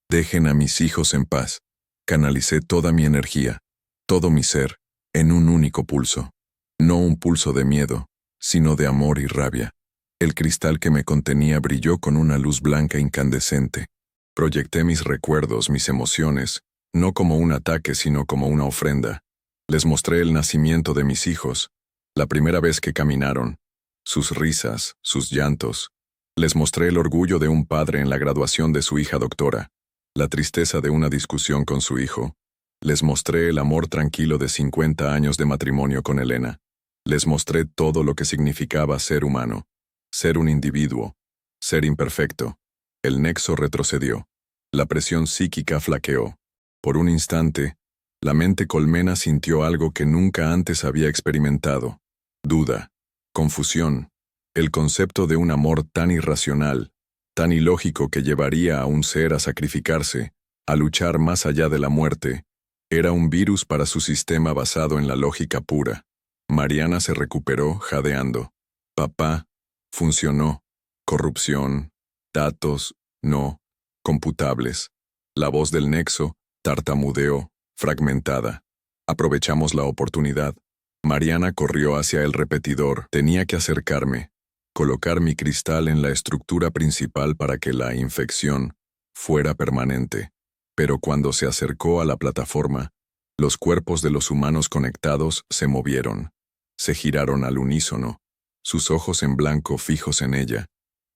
Dejen a mis hijos en paz. Canalicé toda mi energía, todo mi ser, en un único pulso. No un pulso de miedo, sino de amor y rabia. El cristal que me contenía brilló con una luz blanca incandescente. Proyecté mis recuerdos, mis emociones, no como un ataque, sino como una ofrenda. Les mostré el nacimiento de mis hijos, la primera vez que caminaron, sus risas, sus llantos. Les mostré el orgullo de un padre en la graduación de su hija doctora, la tristeza de una discusión con su hijo. Les mostré el amor tranquilo de 50 años de matrimonio con Elena. Les mostré todo lo que significaba ser humano, ser un individuo, ser imperfecto. El nexo retrocedió. La presión psíquica flaqueó. Por un instante, la mente colmena sintió algo que nunca antes había experimentado. Duda, confusión, el concepto de un amor tan irracional, tan ilógico que llevaría a un ser a sacrificarse, a luchar más allá de la muerte, era un virus para su sistema basado en la lógica pura. Mariana se recuperó jadeando. Papá, funcionó. Corrupción, datos, no, computables. La voz del nexo tartamudeó, fragmentada. Aprovechamos la oportunidad. Mariana corrió hacia el repetidor. Tenía que acercarme, colocar mi cristal en la estructura principal para que la infección fuera permanente. Pero cuando se acercó a la plataforma, los cuerpos de los humanos conectados se movieron. Se giraron al unísono, sus ojos en blanco fijos en ella,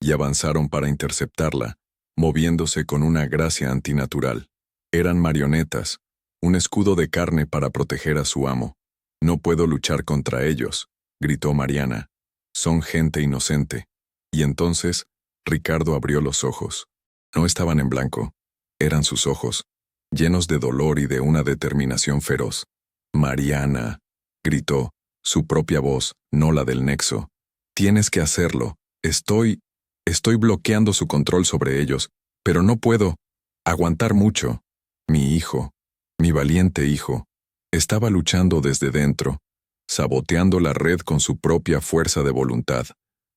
y avanzaron para interceptarla, moviéndose con una gracia antinatural. Eran marionetas, un escudo de carne para proteger a su amo. «No puedo luchar contra ellos», gritó Mariana. «Son gente inocente». Y entonces, Ricardo abrió los ojos. No estaban en blanco, eran sus ojos, llenos de dolor y de una determinación feroz. «Mariana», gritó, su propia voz, no la del nexo. «Tienes que hacerlo. Estoy bloqueando su control sobre ellos, pero no puedo aguantar mucho. Mi hijo, mi valiente hijo, estaba luchando desde dentro, saboteando la red con su propia fuerza de voluntad,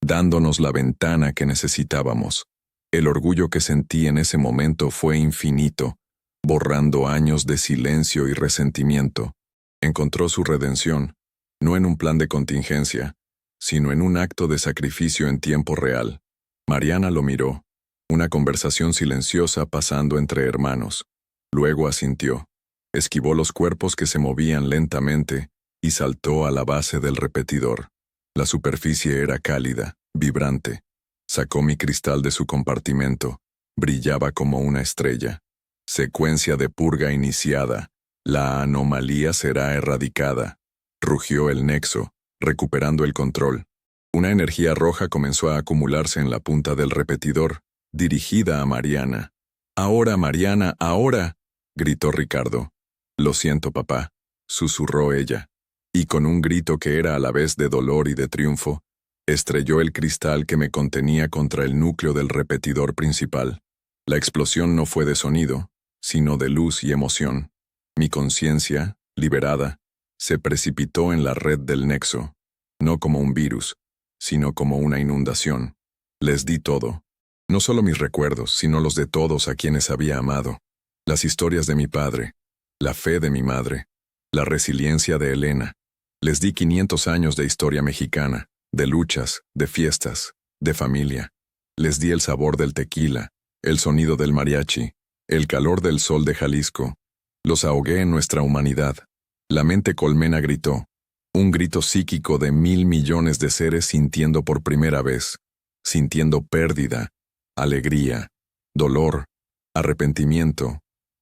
dándonos la ventana que necesitábamos. El orgullo que sentí en ese momento fue infinito, borrando años de silencio y resentimiento. Encontró su redención, no en un plan de contingencia, sino en un acto de sacrificio en tiempo real. Mariana lo miró, una conversación silenciosa pasando entre hermanos. Luego asintió, esquivó los cuerpos que se movían lentamente y saltó a la base del repetidor. La superficie era cálida, vibrante. Sacó mi cristal de su compartimento. Brillaba como una estrella. Secuencia de purga iniciada. La anomalía será erradicada. Rugió el nexo, recuperando el control. Una energía roja comenzó a acumularse en la punta del repetidor, dirigida a Mariana. «Ahora, Mariana, ahora», gritó Ricardo. «Lo siento, papá», susurró ella. Y con un grito que era a la vez de dolor y de triunfo, estrelló el cristal que me contenía contra el núcleo del repetidor principal. La explosión no fue de sonido, sino de luz y emoción. Mi conciencia, liberada, se precipitó en la red del nexo, no como un virus, sino como una inundación. Les di todo. No solo mis recuerdos, sino los de todos a quienes había amado. Las historias de mi padre, la fe de mi madre, la resiliencia de Elena. Les di 500 años de historia mexicana, de luchas, de fiestas, de familia. Les di el sabor del tequila, el sonido del mariachi, el calor del sol de Jalisco. Los ahogué en nuestra humanidad. La mente colmena gritó, un grito psíquico de 1.000 millones de seres sintiendo por primera vez, sintiendo pérdida, alegría, dolor, arrepentimiento,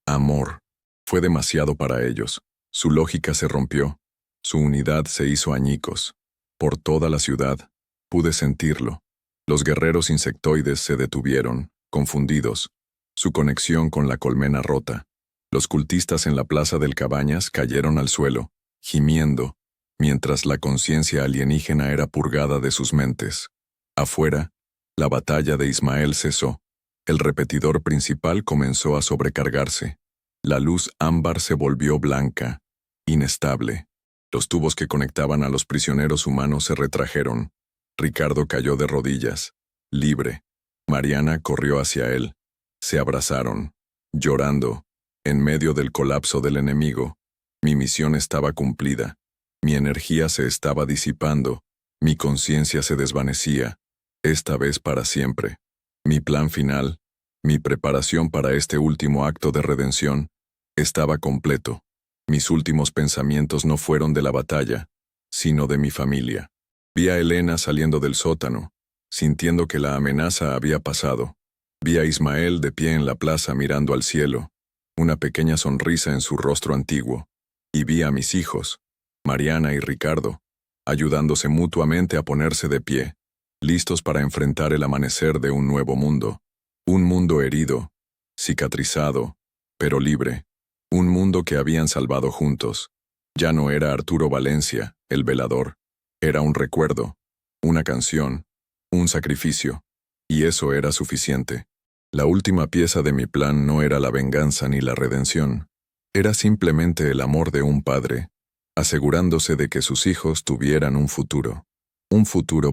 amor. Fue demasiado para ellos. Su lógica se rompió. Su unidad se hizo añicos. Por toda la ciudad, pude sentirlo. Los guerreros insectoides se detuvieron, confundidos. Su conexión con la colmena rota. Los cultistas en la plaza del Cabañas cayeron al suelo, gimiendo, mientras la conciencia alienígena era purgada de sus mentes. Afuera, la batalla de Ismael cesó. El repetidor principal comenzó a sobrecargarse. La luz ámbar se volvió blanca, inestable. Los tubos que conectaban a los prisioneros humanos se retrajeron. Ricardo cayó de rodillas, libre. Mariana corrió hacia él. Se abrazaron, llorando. En medio del colapso del enemigo, mi misión estaba cumplida. Mi energía se estaba disipando. Mi conciencia se desvanecía, esta vez para siempre. Mi plan final, mi preparación para este último acto de redención, estaba completo. Mis últimos pensamientos no fueron de la batalla, sino de mi familia. Vi a Elena saliendo del sótano, sintiendo que la amenaza había pasado. Vi a Ismael de pie en la plaza mirando al cielo, una pequeña sonrisa en su rostro antiguo. Y vi a mis hijos, Mariana y Ricardo, ayudándose mutuamente a ponerse de pie, listos para enfrentar el amanecer de un nuevo mundo. Un mundo herido, cicatrizado, pero libre. Un mundo que habían salvado juntos. Ya no era Arturo Valencia, el velador. Era un recuerdo, una canción, un sacrificio. Y eso era suficiente. La última pieza de mi plan no era la venganza ni la redención. Era simplemente el amor de un padre, asegurándose de que sus hijos tuvieran un futuro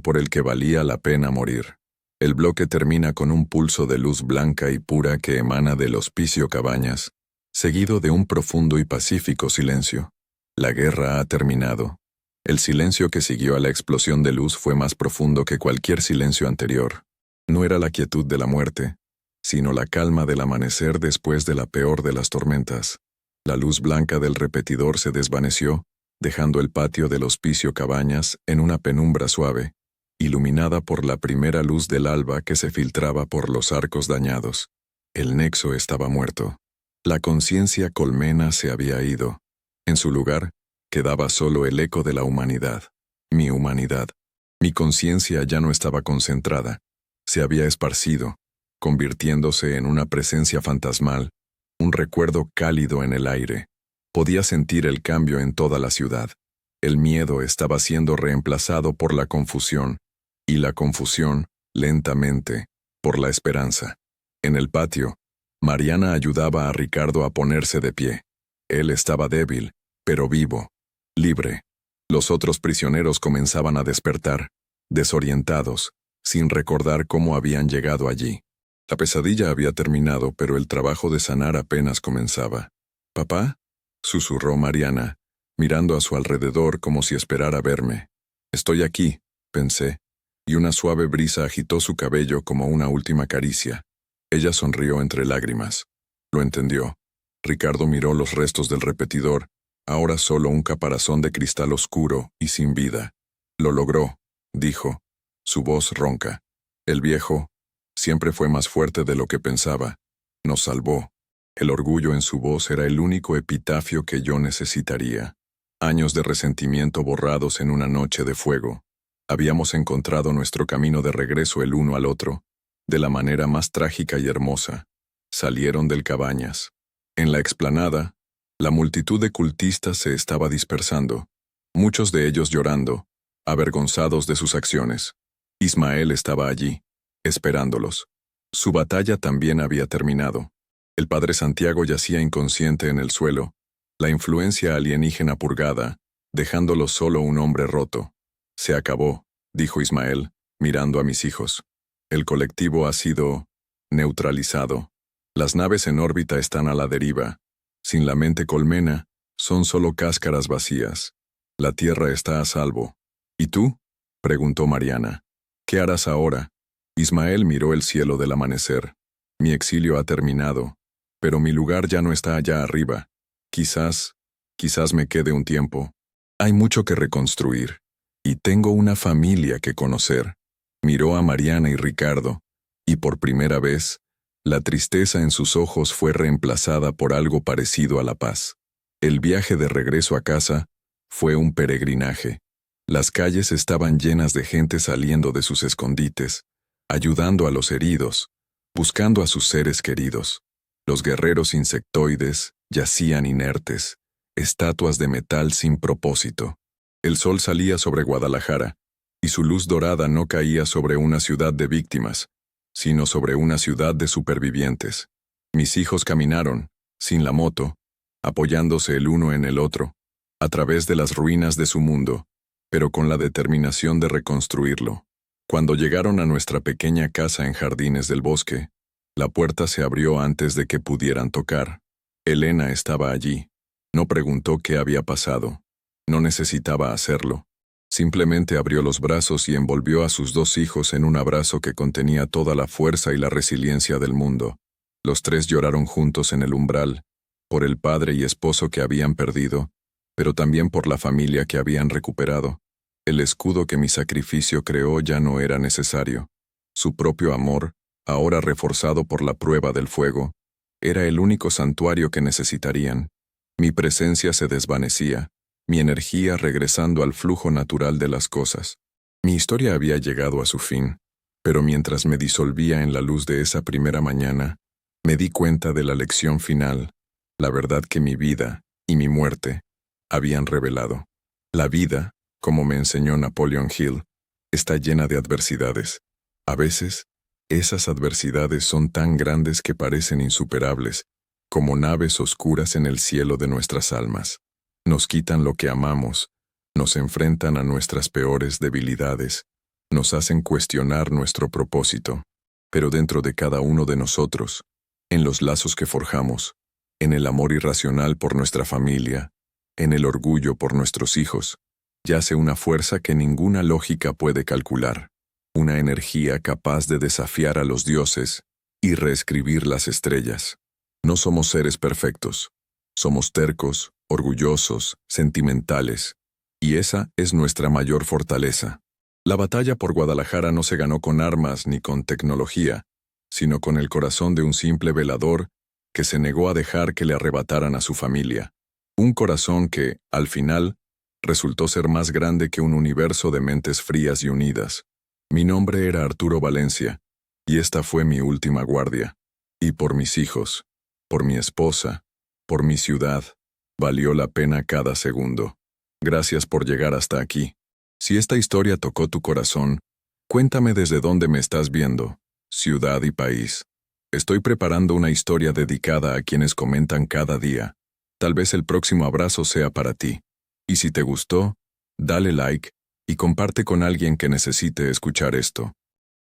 por el que valía la pena morir. El bloque termina con un pulso de luz blanca y pura que emana del Hospicio Cabañas, seguido de un profundo y pacífico silencio. La guerra ha terminado. El silencio que siguió a la explosión de luz fue más profundo que cualquier silencio anterior. No era la quietud de la muerte, sino la calma del amanecer después de la peor de las tormentas. La luz blanca del repetidor se desvaneció, dejando el patio del Hospicio Cabañas en una penumbra suave, iluminada por la primera luz del alba que se filtraba por los arcos dañados. El nexo estaba muerto. La conciencia colmena se había ido. En su lugar, quedaba solo el eco de la humanidad. Mi humanidad. Mi conciencia ya no estaba concentrada. Se había esparcido, convirtiéndose en una presencia fantasmal, un recuerdo cálido en el aire. Podía sentir el cambio en toda la ciudad. El miedo estaba siendo reemplazado por la confusión, y la confusión, lentamente, por la esperanza. En el patio, Mariana ayudaba a Ricardo a ponerse de pie. Él estaba débil, pero vivo, libre. Los otros prisioneros comenzaban a despertar, desorientados, sin recordar cómo habían llegado allí. La pesadilla había terminado, pero el trabajo de sanar apenas comenzaba. «¿Papá?», susurró Mariana, mirando a su alrededor como si esperara verme. «Estoy aquí», pensé, y una suave brisa agitó su cabello como una última caricia. Ella sonrió entre lágrimas. Lo entendió. Ricardo miró los restos del repetidor, ahora solo un caparazón de cristal oscuro y sin vida. «Lo logró», dijo, su voz ronca. «El viejo siempre fue más fuerte de lo que pensaba. Nos salvó». El orgullo en su voz era el único epitafio que yo necesitaría. Años de resentimiento borrados en una noche de fuego. Habíamos encontrado nuestro camino de regreso el uno al otro, de la manera más trágica y hermosa. Salieron del Cabañas. En la explanada, la multitud de cultistas se estaba dispersando, muchos de ellos llorando, avergonzados de sus acciones. Ismael estaba allí, esperándolos. Su batalla también había terminado. El padre Santiago yacía inconsciente en el suelo, la influencia alienígena purgada, dejándolo solo un hombre roto. «Se acabó», dijo Ismael, mirando a mis hijos. «El colectivo ha sido neutralizado. Las naves en órbita están a la deriva. Sin la mente colmena, son solo cáscaras vacías. La Tierra está a salvo». «¿Y tú?», preguntó Mariana. «¿Qué harás ahora?». Ismael miró el cielo del amanecer. «Mi exilio ha terminado, pero mi lugar ya no está allá arriba. Quizás me quede un tiempo. Hay mucho que reconstruir, y tengo una familia que conocer». Miró a Mariana y Ricardo, y por primera vez, la tristeza en sus ojos fue reemplazada por algo parecido a la paz. El viaje de regreso a casa fue un peregrinaje. Las calles estaban llenas de gente saliendo de sus escondites, ayudando a los heridos, buscando a sus seres queridos. Los guerreros insectoides yacían inertes, estatuas de metal sin propósito. El sol salía sobre Guadalajara, y su luz dorada no caía sobre una ciudad de víctimas, sino sobre una ciudad de supervivientes. Mis hijos caminaron, sin la moto, apoyándose el uno en el otro, a través de las ruinas de su mundo, pero con la determinación de reconstruirlo. Cuando llegaron a nuestra pequeña casa en Jardines del Bosque, la puerta se abrió antes de que pudieran tocar. Elena estaba allí. No preguntó qué había pasado. No necesitaba hacerlo. Simplemente abrió los brazos y envolvió a sus dos hijos en un abrazo que contenía toda la fuerza y la resiliencia del mundo. Los tres lloraron juntos en el umbral, por el padre y esposo que habían perdido, pero también por la familia que habían recuperado. El escudo que mi sacrificio creó ya no era necesario. Su propio amor, ahora reforzado por la prueba del fuego, era el único santuario que necesitarían. Mi presencia se desvanecía, mi energía regresando al flujo natural de las cosas. Mi historia había llegado a su fin, pero mientras me disolvía en la luz de esa primera mañana, me di cuenta de la lección final, la verdad que mi vida y mi muerte habían revelado. La vida, como me enseñó Napoleon Hill, está llena de adversidades. A veces, esas adversidades son tan grandes que parecen insuperables, como naves oscuras en el cielo de nuestras almas. Nos quitan lo que amamos, nos enfrentan a nuestras peores debilidades, nos hacen cuestionar nuestro propósito. Pero dentro de cada uno de nosotros, en los lazos que forjamos, en el amor irracional por nuestra familia, en el orgullo por nuestros hijos, yace una fuerza que ninguna lógica puede calcular, una energía capaz de desafiar a los dioses y reescribir las estrellas. No somos seres perfectos. Somos tercos, orgullosos, sentimentales, y esa es nuestra mayor fortaleza. La batalla por Guadalajara no se ganó con armas ni con tecnología, sino con el corazón de un simple velador que se negó a dejar que le arrebataran a su familia. Un corazón que, al final, resultó ser más grande que un universo de mentes frías y unidas. Mi nombre era Arturo Valencia, y esta fue mi última guardia. Y por mis hijos, por mi esposa, por mi ciudad, valió la pena cada segundo. Gracias por llegar hasta aquí. Si esta historia tocó tu corazón, cuéntame desde dónde me estás viendo, ciudad y país. Estoy preparando una historia dedicada a quienes comentan cada día. Tal vez el próximo abrazo sea para ti. Y si te gustó, dale like y comparte con alguien que necesite escuchar esto.